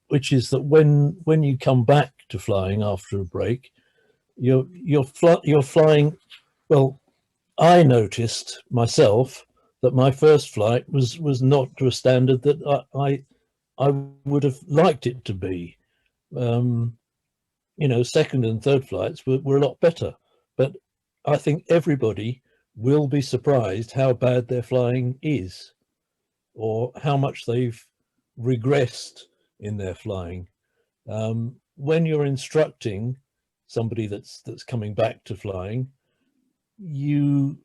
which is that when you come back to flying after a break, you're flying. Well, I noticed myself that my first flight was not to a standard that I would have liked it to be. You know, second and third flights were a lot better, but I think everybody will be surprised how bad their flying is, or how much they've regressed in their flying. When you're instructing somebody that's coming back to flying, you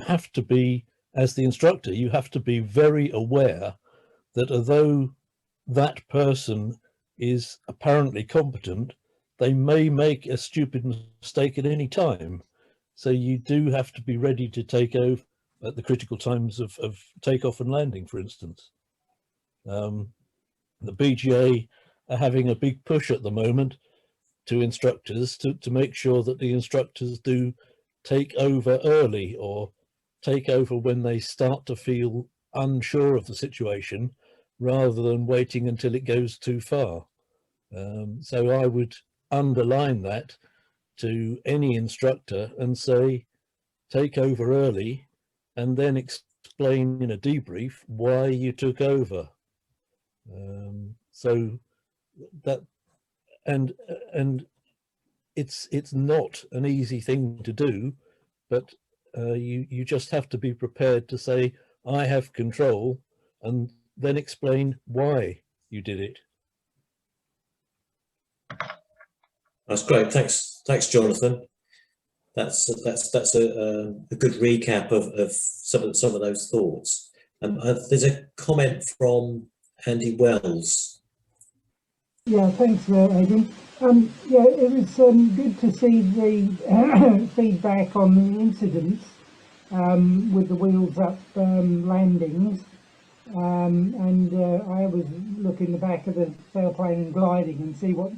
have to be, as the instructor, you have to be very aware that although that person is apparently competent, they may make a stupid mistake at any time. So you do have to be ready to take over at the critical times of takeoff and landing, for instance. The BGA are having a big push at the moment to instructors to make sure that the instructors do take over early, or take over when they start to feel unsure of the situation, rather than waiting until it goes too far. So I would underline that to any instructor and say, take over early, and then explain in a debrief why you took over. So that, and it's not an easy thing to do, but you just have to be prepared to say, I have control, and then explain why you did it. That's great. Thanks, Jonathan. That's a good recap of some of those thoughts. There's a comment from Andy Wells. Yeah, thanks, Adrian. Yeah, it was good to see the feedback on the incidents with the wheels up landings. And I always look in the back of the sailplane and gliding and see what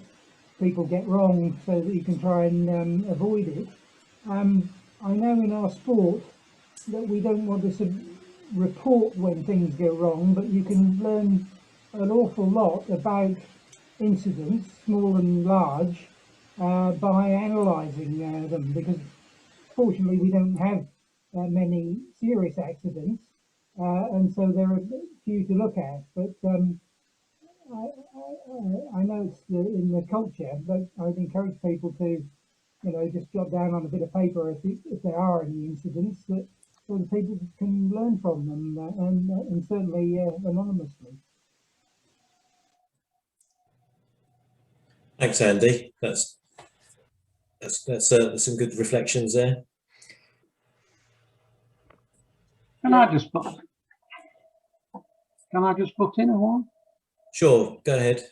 people get wrong so that you can try and avoid it. I know in our sport that we don't want to report when things go wrong, but you can learn an awful lot about incidents, small and large, by analysing them, because fortunately we don't have many serious accidents, and so there are few to look at. But I know it's in the culture, but I'd encourage people to, just jot down on a bit of paper if there are any incidents, so that people can learn from them, and certainly anonymously. Thanks, Andy. That's some good reflections there. Can I just put in a one? Sure, go ahead.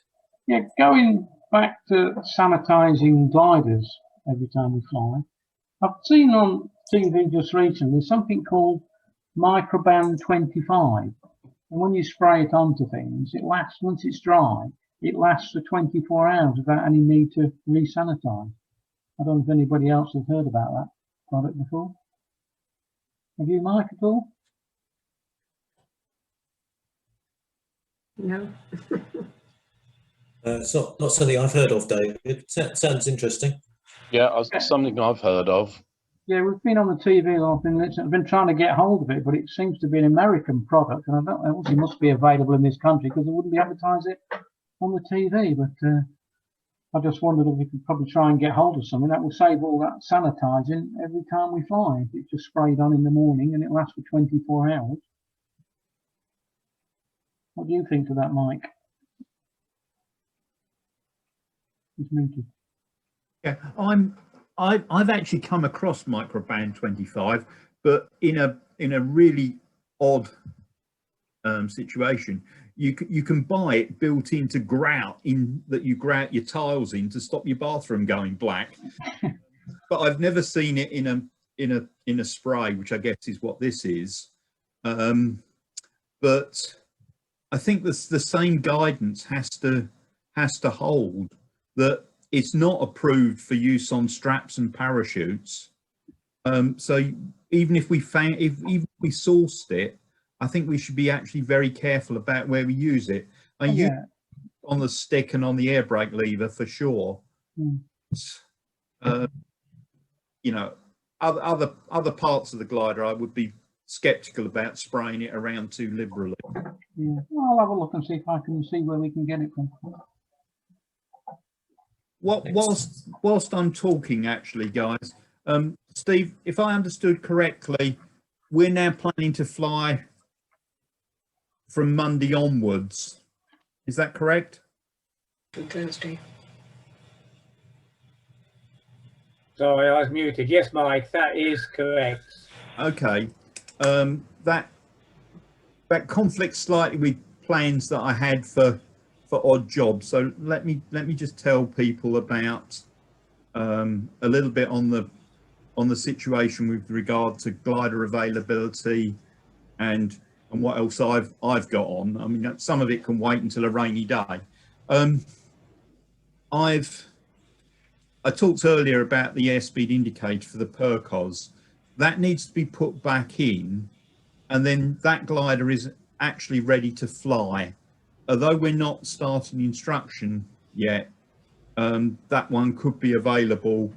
Yeah, going back to sanitising gliders every time we fly, I've seen on TV just recently something called Microban 25, and when you spray it onto things, it lasts, once it's dry, it lasts for 24 hours without any need to re-sanitise. I don't know if anybody else has heard about that product before. Have you, Mike, at all? No. It's not something I've heard of, Dave. It sounds interesting. Yeah, something I've heard of. Yeah, we've been on the TV. I've been trying to get hold of it, but it seems to be an American product, and I don't know, it must be available in this country because they wouldn't be advertising it on the TV. But I just wondered if we could probably try and get hold of something that will save all that sanitising every time we fly. It's just sprayed on in the morning and it lasts for 24 hours. What do you think of that, Mike? He's muted. Yeah, I've actually come across Microban 25, but in a really odd situation. You can buy it built into grout, that you grout your tiles in to stop your bathroom going black. But I've never seen it in a spray, which I guess is what this is. But I think the same guidance has to hold, that it's not approved for use on straps and parachutes. So even if we sourced it, I think we should be actually very careful about where we use it. I use it on the stick and on the air brake lever for sure. Other parts of the glider, I would be sceptical about spraying it around too liberally. Yeah, well, I'll have a look and see if I can see where we can get it from. Whilst I'm talking, actually, guys, Steve, if I understood correctly, we're now planning to fly from Monday onwards. Is that correct? From Thursday. Sorry, I was muted. Yes, Mike, that is correct. Okay. That conflicts slightly with plans that I had for odd jobs. So let me just tell people about a little bit on the situation with regard to glider availability and what else I've got on. I mean, some of it can wait until a rainy day. I talked earlier about the airspeed indicator for the PERCOS. That needs to be put back in, and then that glider is actually ready to fly. Although we're not starting instruction yet, that one could be available,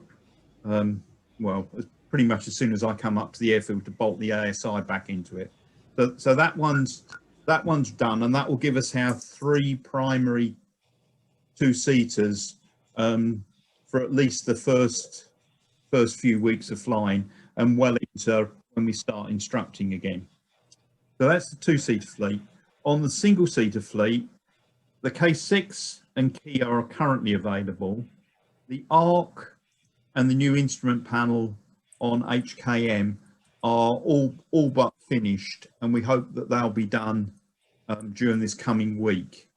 well, pretty much as soon as I come up to the airfield to bolt the ASI back into it. So that one's done, and that will give us our 3 primary 2-seaters for at least the first few weeks of flying, and well into when we start instructing again. So that's the two-seater fleet. On the single-seater fleet, the K6 and Kia are currently available. The ARC and the new instrument panel on HKM are all but finished, and we hope that they'll be done during this coming week.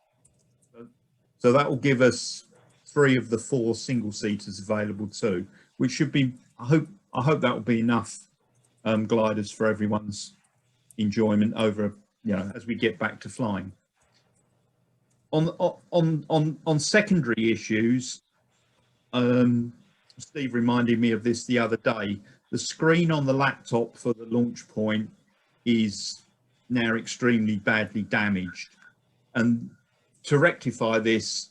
So that will give us 3 of the 4 single-seaters available too, which should be, I hope that will be enough gliders for everyone's enjoyment over, you know, as we get back to flying. On secondary issues, Steve reminded me of this the other day. The screen on the laptop for the launch point is now extremely badly damaged, and to rectify this,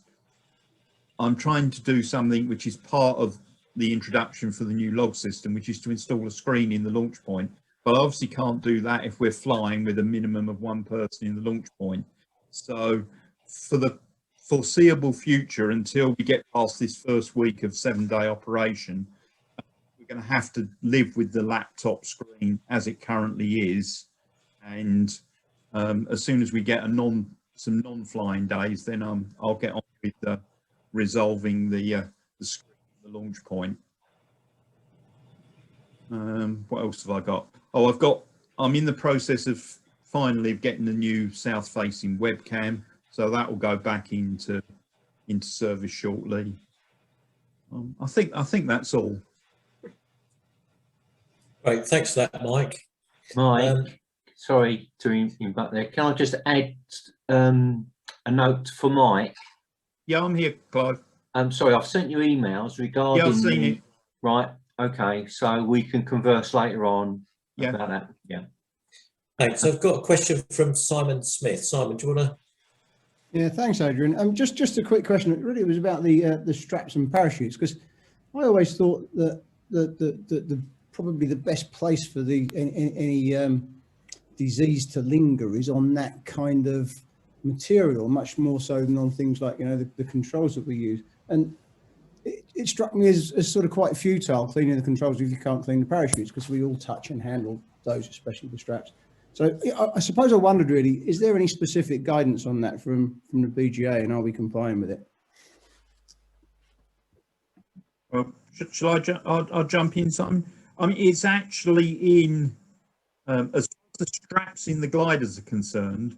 I'm trying to do something which is part of the introduction for the new log system, which is to install a screen in the launch point. But I obviously can't do that if we're flying with a minimum of 1 person in the launch point. So for the foreseeable future, until we get past this first week of 7-day operation, we're going to have to live with the laptop screen as it currently is. And as soon as we get some non-flying days, then I'll get on with resolving the screen at the launch point. What else have I got? Oh, I'm in the process of finally getting the new south-facing webcam, so that will go back into service shortly. I think that's all. Great, thanks for that, Mike. Mike, sorry to interrupt there. Can I just add a note for Mike? Yeah, I'm here, Clive. I'm sorry, I've sent you emails regarding. Yeah, I've seen it. Right. Okay, so we can converse later on about that. Yeah. Thanks. I've got a question from Simon Smith. Simon, do you want to? Yeah, thanks, Adrian. Just a quick question. It really was about the straps and parachutes, because I always thought that the probably the best place for any disease to linger is on that kind of material, much more so than on things like, you know, the controls that we use. And it struck me as sort of quite futile cleaning the controls if you can't clean the parachutes, because we all touch and handle those, especially the straps. So I suppose I wondered, really, is there any specific guidance on that from the BGA, and are we complying with it? Well, shall I'll jump in something? I mean, it's actually in, as far as the straps in the gliders are concerned,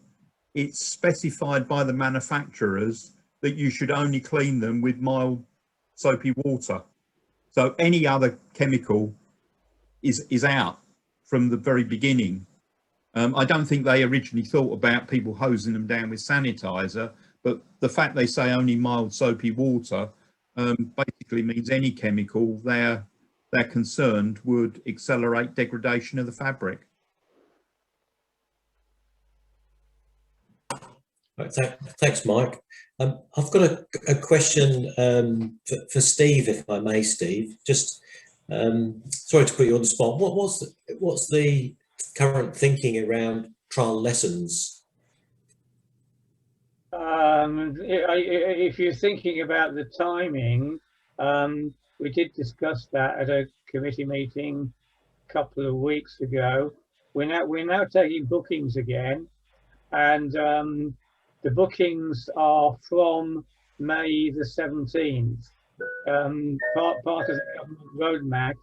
it's specified by the manufacturers that you should only clean them with mild soapy water. So any other chemical is out from the very beginning. I don't think they originally thought about people hosing them down with sanitizer, but the fact they say only mild soapy water basically means any chemical they're concerned would accelerate degradation of the fabric. Right, thanks, Mike. I've got a question for Steve, if I may, Steve. Just sorry to put you on the spot. What's the current thinking around trial lessons? If you're thinking about the timing, we did discuss that at a committee meeting a couple of weeks ago. We're now taking bookings again, and the bookings are from May the 17th. Part of the government roadmap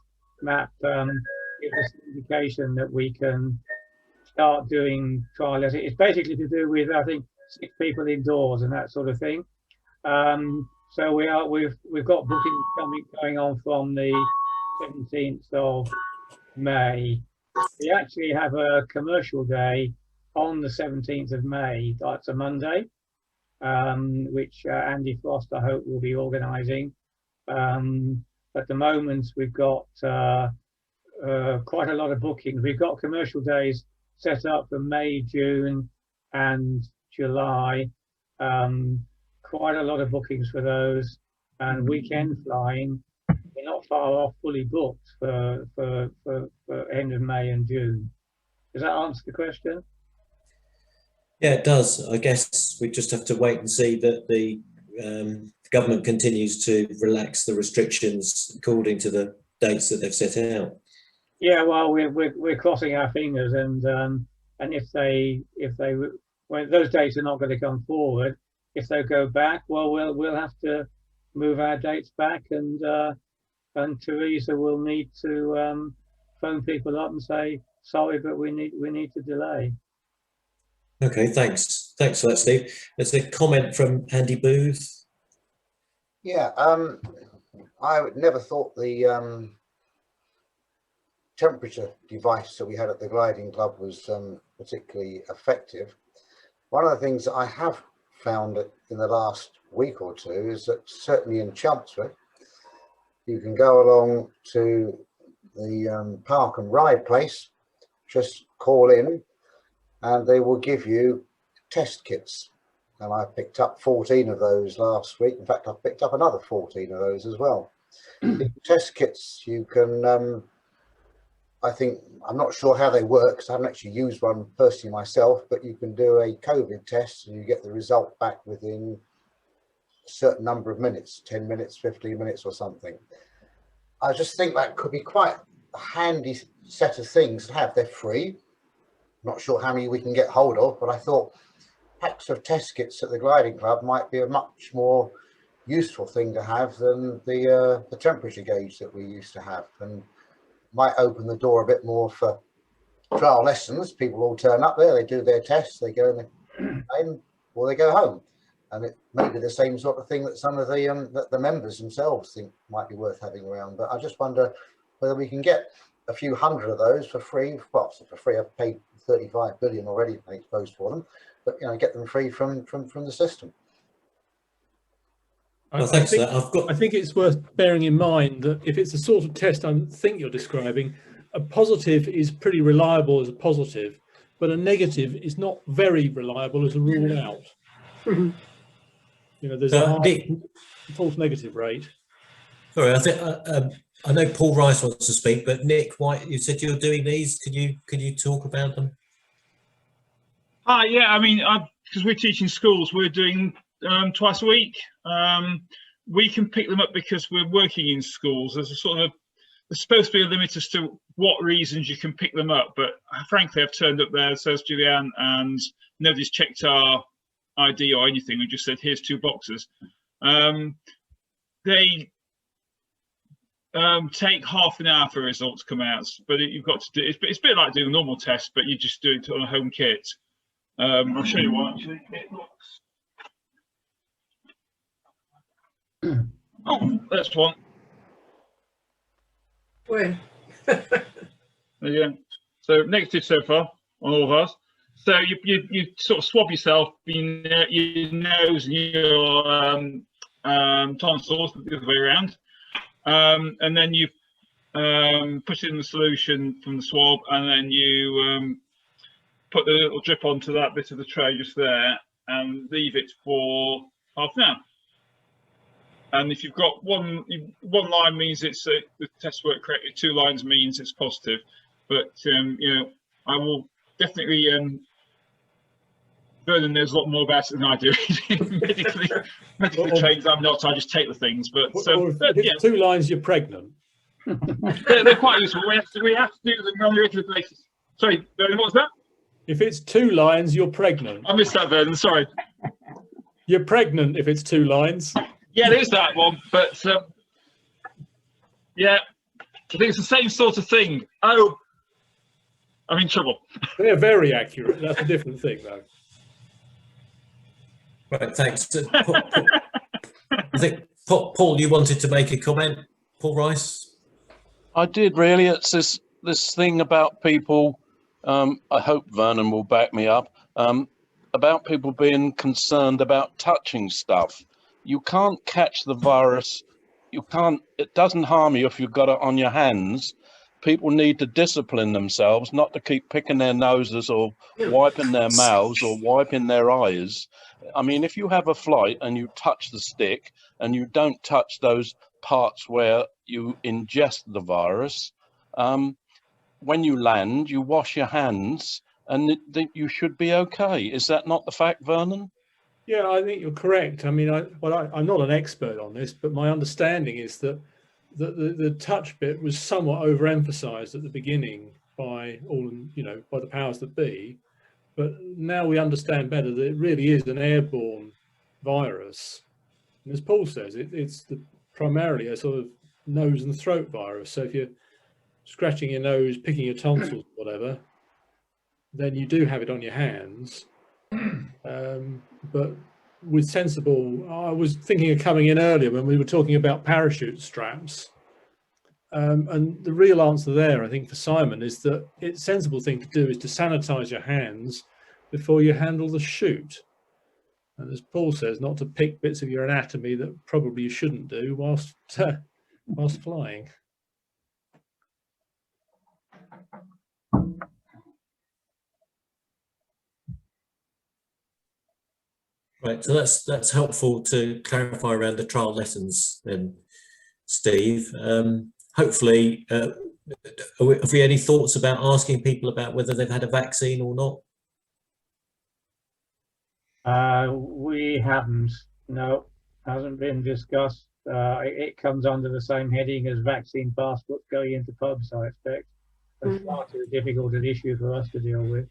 gives us an indication that we can start doing trial lessons. It's basically to do with, I think, 6 people indoors and that sort of thing. So we've got bookings going on from the 17th of May. We actually have a commercial day on the 17th of May. That's a Monday, which Andy Frost, I hope, will be organising. At the moment, we've got quite a lot of bookings. We've got commercial days set up for May, June and July. Quite a lot of bookings for those, and weekend flying. We're not far off fully booked for end of May and June. Does that answer the question? Yeah, it does. I guess we just have to wait and see that the government continues to relax the restrictions according to the dates that they've set out. Yeah, well, we're crossing our fingers, and well, those dates are not going to come forward. If they go back, well, we'll have to move our dates back, and Teresa will need to phone people up and say, sorry, but we need to delay. Okay, thanks for that, Steve. There's a comment from Andy Booth. Yeah, I never thought the temperature device that we had at the gliding club was particularly effective. One of the things that I have found in the last week or two is that certainly in Chelmsford, you can go along to the park and ride place, just call in, and they will give you test kits. And I picked up 14 of those last week. In fact, I've picked up another 14 of those as well. The test kits, you can, I think, I'm not sure how they work because I haven't actually used one personally myself, but you can do a COVID test and you get the result back within a certain number of minutes, 10 minutes, 15 minutes or something. I just think that could be quite a handy set of things to have. They're free. Not sure how many we can get hold of, but I thought packs of test kits at the gliding club might be a much more useful thing to have than the temperature gauge that we used to have, and might open the door a bit more for trial lessons. People all turn up there, they do their tests, they go in the plane or they go home, and it may be the same sort of thing that some of the members themselves think might be worth having around. But I just wonder whether we can get a few hundred of those for free. Well, for free, I've paid 35 billion already, I suppose, for them, but you know, get them free from the system. Well, thanks for that. I think it's worth bearing in mind that if it's the sort of test I think you're describing, a positive is pretty reliable as a positive, but a negative is not very reliable as a rule out. You know, there's a high false negative rate. Sorry, I think I know Paul Rice wants to speak, but Nick White, you said you're doing these. Can you talk about them? Yeah, I mean, because we're teaching schools, we're doing twice a week. We can pick them up because we're working in schools. There's supposed to be a limit as to what reasons you can pick them up, but frankly, I've turned up there, says Julianne, and nobody's checked our ID or anything. We just said, here's 2 boxes. They take half an hour for results to come out, but you've got to do it's a bit like doing a normal test, but you just do it on a home kit. I'll show you one actually. It looks. Oh, that's one. Where? There you go. So negative so far on all of us. So you sort of swab yourself, your nose and your tonsils the other way around, and then you put in the solution from the swab, and then you put the little drip onto that bit of the tray just there, and leave it for half an hour. And if you've got one line means it's the test worked correctly, 2 lines means it's positive. But you know, I will definitely. Vernon knows a lot more about it than I do. medically trained, I'm not. I just take the things. But yeah. 2 lines, you're pregnant. they're quite useful. We have to do them on a regular basis. Sorry, Vernon, what was that? If it's 2 lines, you're pregnant. I missed that, Vernon. Sorry. You're pregnant if it's 2 lines. Yeah, there is that one, but yeah, I think it's the same sort of thing. Oh, I'm in trouble. They're very accurate. That's a different thing, though. Right, thanks. I think Paul, you wanted to make a comment. Paul Rice. I did really. It's this thing about people. I hope Vernon will back me up. About people being concerned about touching stuff. You can't catch the virus. You can't. It doesn't harm you if you've got it on your hands. People need to discipline themselves not to keep picking their noses or wiping their mouths or wiping their eyes. I mean, if you have a flight and you touch the stick and you don't touch those parts where you ingest the virus, when you land, you wash your hands and you should be okay. Is that not the fact, Vernon? Yeah, I think you're correct. I mean, I'm not an expert on this, but my understanding is that the touch bit was somewhat overemphasized at the beginning by by the powers that be. But now we understand better that it really is an airborne virus. And as Paul says, it's primarily a sort of nose and throat virus. So if you're scratching your nose, picking your tonsils, whatever, then you do have it on your hands. But with sensible, I was thinking of coming in earlier when we were talking about parachute straps. And the real answer there, I think, for Simon, is that it's a sensible thing to do is to sanitize your hands before you handle the chute. And as Paul says, not to pick bits of your anatomy that probably you shouldn't do whilst flying. Right, so that's helpful to clarify around the trial lessons then, Steve. Hopefully, have we any thoughts about asking people about whether they've had a vaccine or not? We haven't. No, hasn't been discussed. It comes under the same heading as vaccine passports going into pubs, I expect. It's far too difficult an issue for us to deal with.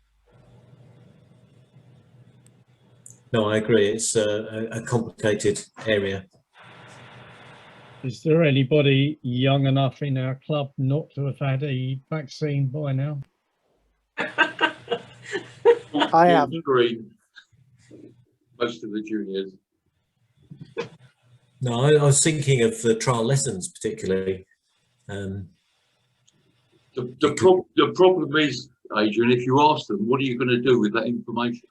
No, I agree. It's a complicated area. Is there anybody young enough in our club not to have had a vaccine by now? I have. Agree. Most of the juniors. No, I was thinking of the trial lessons particularly. The problem is, Adrian, if you ask them, what are you going to do with that information?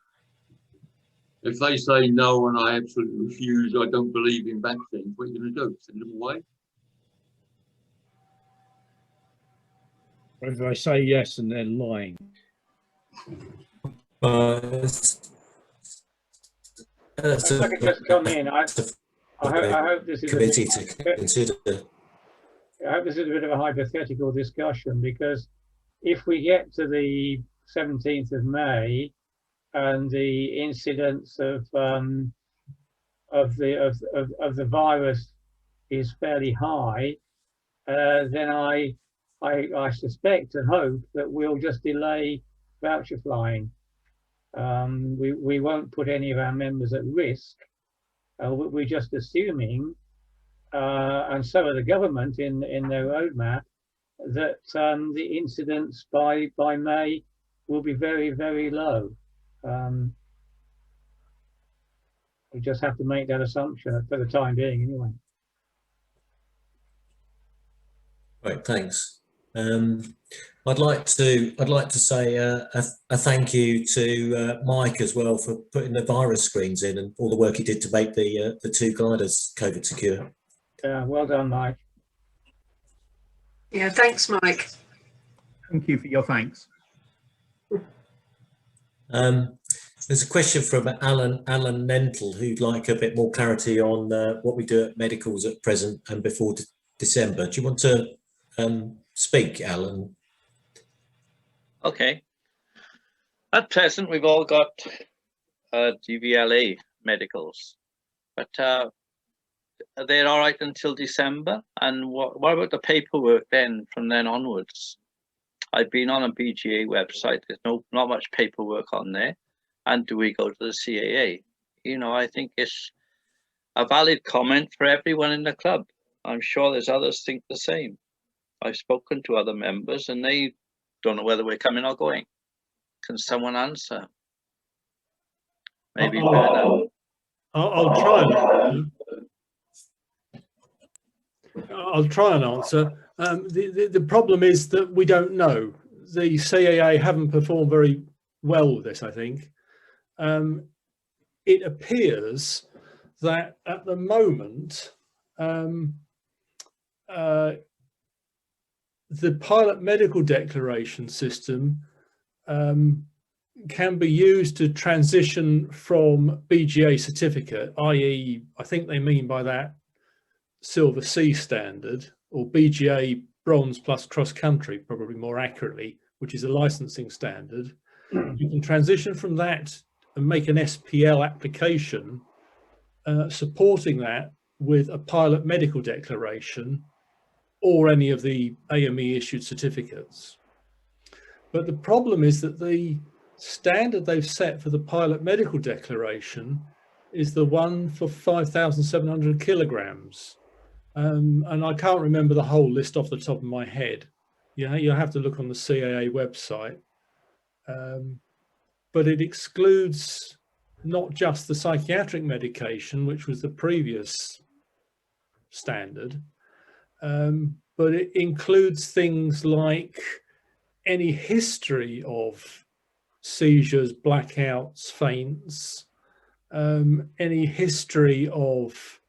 If they say no and I absolutely refuse, I don't believe in vaccines, what are you going to do? Send them away? Or if they say yes and they're lying? If I could just come in, I hope this is committee to consider. I hope this is a bit of a hypothetical discussion, because if we get to the 17th of May and the incidence of the virus is fairly high, then I suspect and hope that we'll just delay voucher flying. We won't put any of our members at risk. We're just assuming, and so are the government in their roadmap, that the incidence by May will be very, very low. We just have to make that assumption for the time being, anyway. Right, thanks. I'd like to say a thank you to Mike as well for putting the virus screens in and all the work he did to make the two gliders COVID secure. Well done, Mike. Yeah, thanks, Mike. Thank you for your thanks. There's a question from Alan Mental, who'd like a bit more clarity on what we do at medicals at present and before December. Do you want to speak, Alan? Okay. At present, we've all got GVLA medicals, but they're all right until December. And what about the paperwork then, from then onwards? I've been on a BGA website. There's not much paperwork on there. And do we go to the CAA? You know, I think it's a valid comment for everyone in the club. I'm sure there's others think the same. I've spoken to other members and they don't know whether we're coming or going. Can someone answer? Maybe Vernon. I'll try and answer. The problem is that we don't know. The CAA haven't performed very well with this, I think. It appears that at the moment, the pilot medical declaration system can be used to transition from Bga Certificate, i.e. I think they mean by that Silver C standard, or Bga Bronze plus Cross Country, probably more accurately, which is a licensing standard. You can transition from that and make an SPL application supporting that with a pilot medical declaration or any of the AME issued certificates. But the problem is that the standard they've set for the pilot medical declaration is the one for 5,700 kilograms. And I can't remember the whole list off the top of my head. You know, you'll have to look on the CAA website. But it excludes not just the psychiatric medication, which was the previous standard, but it includes things like any history of seizures, blackouts, faints, any history of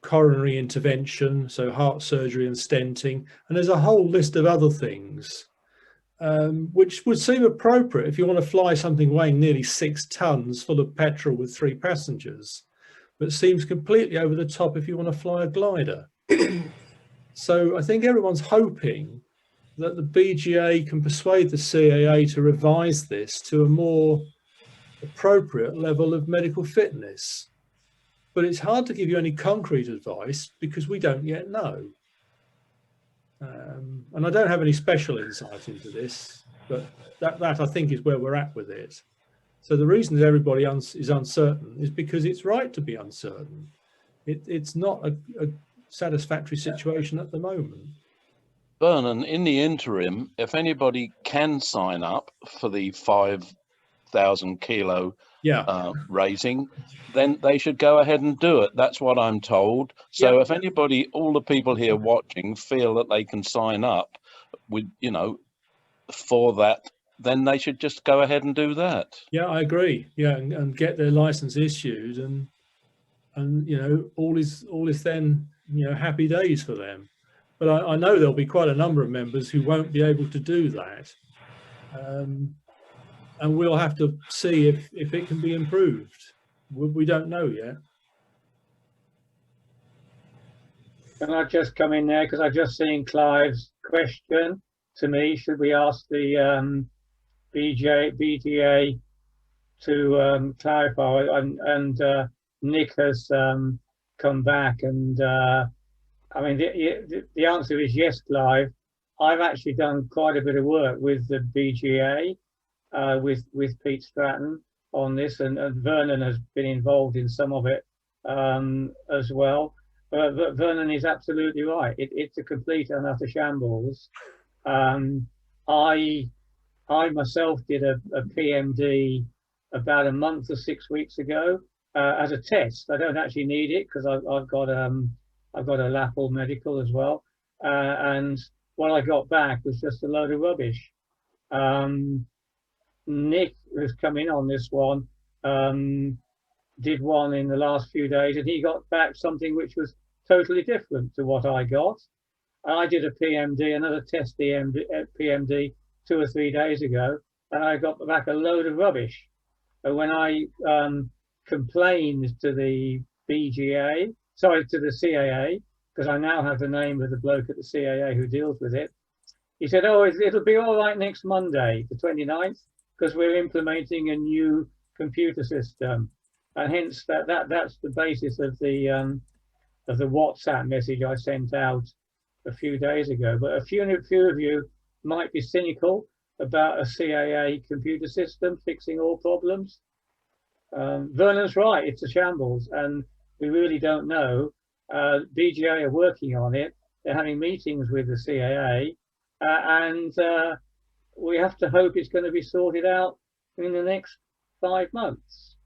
coronary intervention, so heart surgery and stenting, and there's a whole list of other things which would seem appropriate if you want to fly something weighing nearly 6 tons full of petrol with 3 passengers, but seems completely over the top if you want to fly a glider. So I think everyone's hoping that the BGA can persuade the CAA to revise this to a more appropriate level of medical fitness. But it's hard to give you any concrete advice because we don't yet know. And I don't have any special insight into this, but that I think is where we're at with it. So the reason that everybody is uncertain is because it's right to be uncertain. It's not a satisfactory situation at the moment. Vernon, in the interim, if anybody can sign up for the 5,000 kilo rating, then they should go ahead and do it. That's what I'm told. So if anybody, all the people here watching feel that they can sign up with, you know, for that, then they should just go ahead and do that. Yeah, I agree. Yeah, and get their license issued, and you know, all is then, you know, happy days for them. But I know there'll be quite a number of members who won't be able to do that. And we'll have to see if it can be improved. We don't know yet. Can I just come in there, because I've just seen Clive's question to me. Should we ask the BGA to clarify? And Nick has come back, and I mean the answer is yes, Clive. I've actually done quite a bit of work with the BGA, with Pete Stratton on this, and Vernon has been involved in some of it as well. But Vernon is absolutely right. It's a complete and utter shambles. I myself did a PMD about a month or 6 weeks ago as a test. I don't actually need it because I've got a LAPL medical as well, and what I got back was just a load of rubbish. Nick, who's come in on this one, did one in the last few days, and he got back something which was totally different to what I got. I did a PMD, another test PMD 2 or 3 days ago, and I got back a load of rubbish. And when I complained to the BGA, sorry, to the CAA, because I now have the name of the bloke at the CAA who deals with it, he said, oh, it'll be all right next Monday, the 29th, because we're implementing a new computer system. And hence that's the basis of the WhatsApp message I sent out a few days ago. But a few of you might be cynical about a CAA computer system fixing all problems. Vernon's right, it's a shambles, and we really don't know. BGA are working on it. They're having meetings with the CAA, and we have to hope it's going to be sorted out in the next 5 months.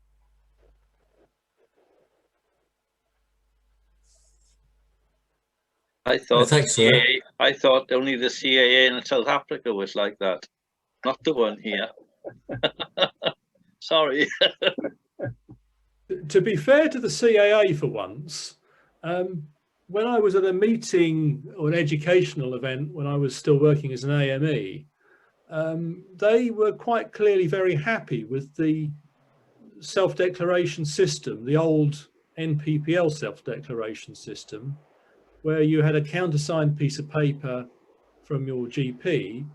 I thought thanks, I thought only the CAA in South Africa was like that, not the one here. Sorry. To be fair to the CAA for once, when I was at a meeting or an educational event when I was still working as an AME, they were quite clearly very happy with the self-declaration system, the old NPPL self-declaration system, where you had a countersigned piece of paper from your GP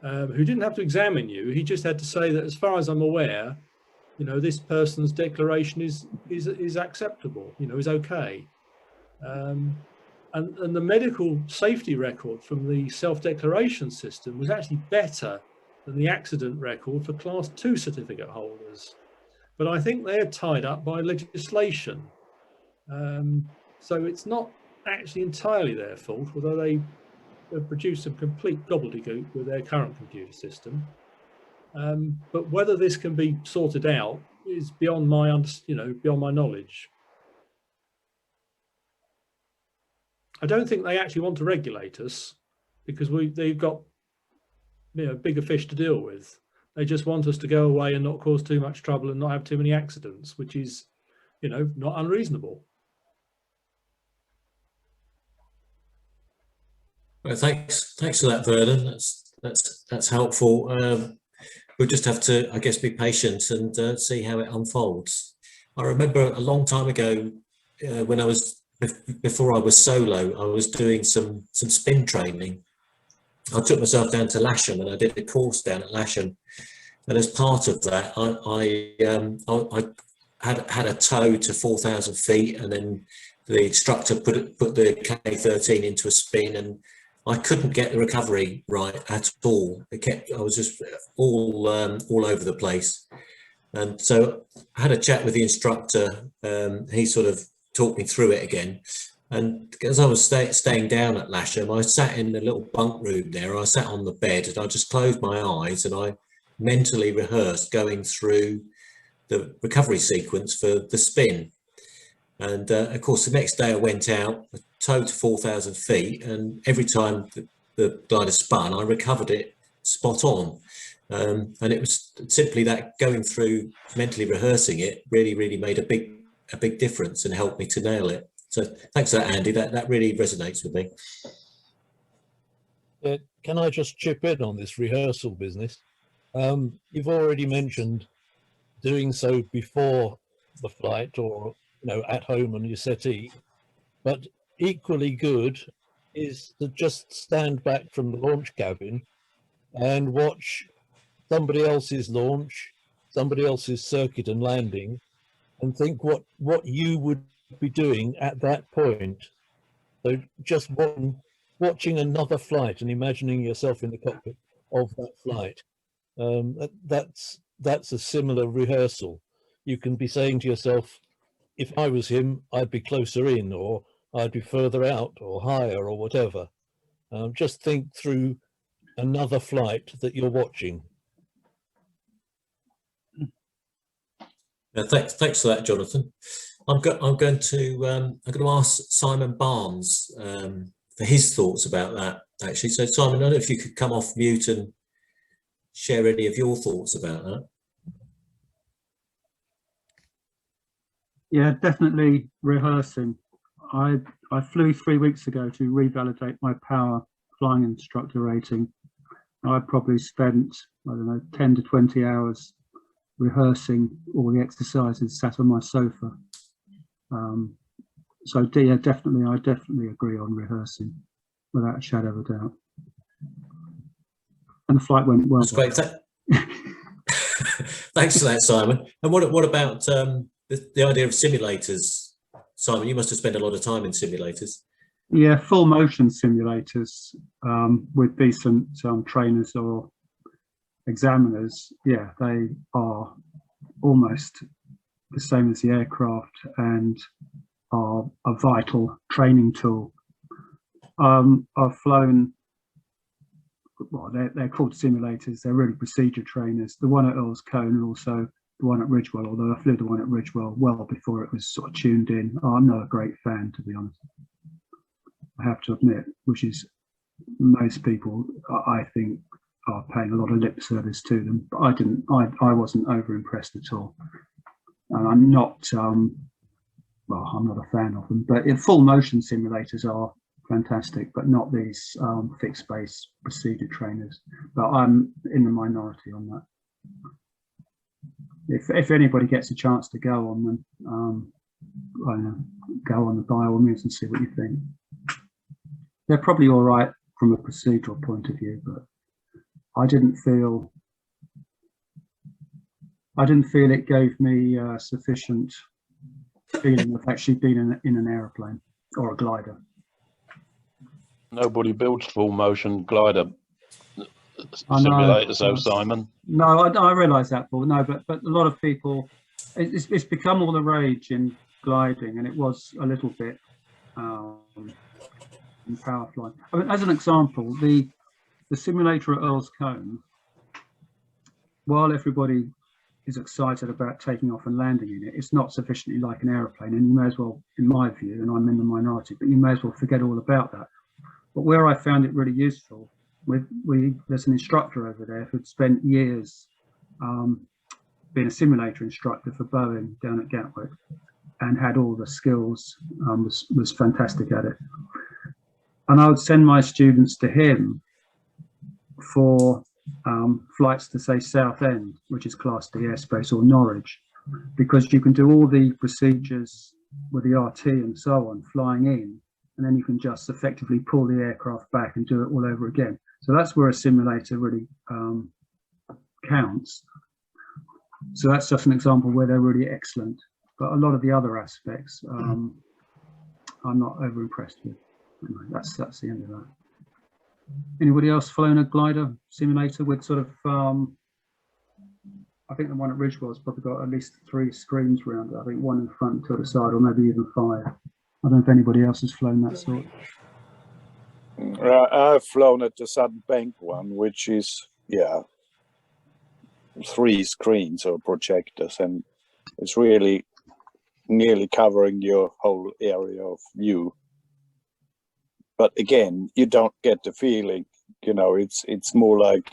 who didn't have to examine you. He just had to say that, as far as I'm aware, you know, this person's declaration is acceptable, you know, is okay. And the medical safety record from the self-declaration system was actually better than the accident record for Class 2 certificate holders. But I think they're tied up by legislation. So it's not actually entirely their fault, although they have produced some complete gobbledygook with their current computer system. But whether this can be sorted out is beyond my, beyond my knowledge. I don't think they actually want to regulate us because they've got, you know, bigger fish to deal with. They just want us to go away and not cause too much trouble and not have too many accidents, which is, you know, not unreasonable. Well, thanks for that, Vernon. That's helpful. We'll just have to, I guess, be patient and see how it unfolds. I remember a long time ago when I was before I was solo, I was doing some spin training. I took myself down to Lasham and I did a course down at Lasham. And as part of that, I had a tow to 4,000 feet, and then the instructor put the K13 into a spin, and I couldn't get the recovery right at all. I was just all over the place. And so I had a chat with the instructor. He sort of talked me through it again. And as I was staying down at Lasham, I sat in a little bunk room there. I sat on the bed and I just closed my eyes and I mentally rehearsed going through the recovery sequence for the spin. And of course, the next day I went out, towed to 4,000 feet, and every time the glider spun, I recovered it spot on. And it was simply that going through, mentally rehearsing it, really made a big difference and helped me to nail it. So thanks for that, Andy. That really resonates with me. Can I just chip in on this rehearsal business? You've already mentioned doing so before the flight, or at home on your settee, but equally good is to just stand back from the launch cabin and watch somebody else's launch, somebody else's circuit and landing, and think what you would be doing at that point. So just watching another flight and imagining yourself in the cockpit of that flight. That's a similar rehearsal. You can be saying to yourself, if I was him, I'd be closer in, or I'd be further out, or higher, or whatever. Just think through another flight that you're watching. Thanks for that, Jonathan. I'm going to ask Simon Barnes for his thoughts about that, actually. So Simon, I don't know if you could come off mute and share any of your thoughts about that. Yeah, definitely rehearsing. I flew 3 weeks ago to revalidate my power flying instructor rating. I probably spent, I don't know, 10 to 20 hours rehearsing all the exercises sat on my sofa. So yeah, I definitely agree on rehearsing without a shadow of a doubt. And the flight went well. That's great. Thanks for that, Simon. And what about the idea of simulators? Simon, you must have spent a lot of time in simulators. Yeah, full motion simulators with decent trainers or examiners. Yeah, they are almost the same as the aircraft and are a vital training tool. I've flown, well, they're called simulators. They're really procedure trainers. The one at Earl's Cone and also the one at Ridgewell, although I flew the one at Ridgewell well before it was sort of tuned in. I'm not a great fan, to be honest, I have to admit, which is most people, I think, are paying a lot of lip service to them, but I wasn't over impressed at all. And I'm not, well, I'm not a fan of them, but full motion simulators are fantastic, but not these fixed base procedure trainers. But I'm in the minority on that. If anybody gets a chance to go on them, I don't know, go on the by all means and see what you think. They're probably all right from a procedural point of view, but I didn't feel I didn't feel it gave me sufficient feeling of actually being in an aeroplane or a glider. Nobody builds full motion glider I know, simulators, though, Simon. No, I realise that, Paul. No, but a lot of people, it's become all the rage in gliding, and it was a little bit in power flying. I mean, as an example, the simulator at Earl's Cone, while everybody is excited about taking off and landing in it, it's not sufficiently like an aeroplane, and you may as well, in my view, and I'm in the minority, but you may as well forget all about that. But where I found it really useful, there's an instructor over there who'd spent years being a simulator instructor for Boeing down at Gatwick, and had all the skills, was fantastic at it. And I would send my students to him for flights to, say, Southend, which is Class D airspace, or Norwich, because you can do all the procedures with the RT and so on flying in, and then you can just effectively pull the aircraft back and do it all over again. So that's where a simulator really counts. So that's just an example where they're really excellent. But a lot of the other aspects, I'm not over impressed with. Anyway, that's the end of that. Anybody else flown a glider simulator with sort of, I think the one at Ridgewell's probably got at least 3 screens around it. I think 1 in front and 2 at the side, or maybe even 5. I don't know if anybody else has flown that sort. I've flown at the Sudden Bank one, which is, yeah, 3 screens or projectors, and it's really nearly covering your whole area of view. But again, you don't get the feeling, you know, it's more like,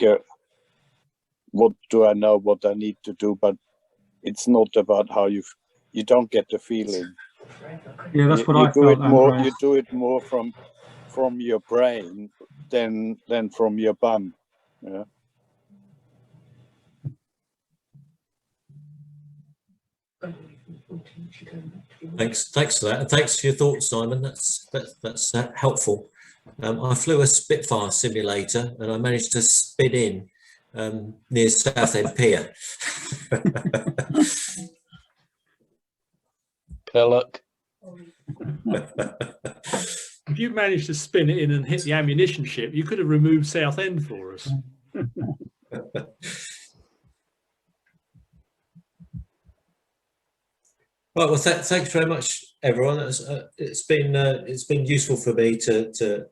what do I know, what I need to do, but it's not about how you don't get the feeling. Yeah, that's what I felt. You do it more from your brain than from your bum. Yeah. Thanks for that, and thanks for your thoughts, Simon. That's helpful. I flew a Spitfire simulator, and I managed to spin in near Southend Pier. Pellock. If you managed to spin it in and hit the ammunition ship, you could have removed Southend for us. Right, well, thanks very much, everyone. It's been useful for me to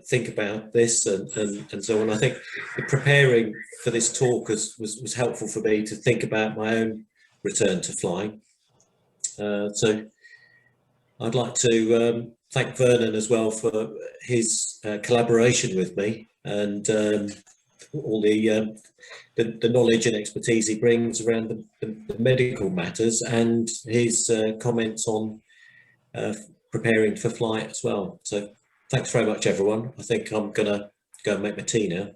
think about this and so on. I think preparing for this talk was helpful for me to think about my own return to flying. So I'd like to thank Vernon as well for his collaboration with me, and all the knowledge and expertise he brings around the medical matters, and his comments on preparing for flight as well. So thanks very much, everyone. I think I'm gonna go and make my tea now.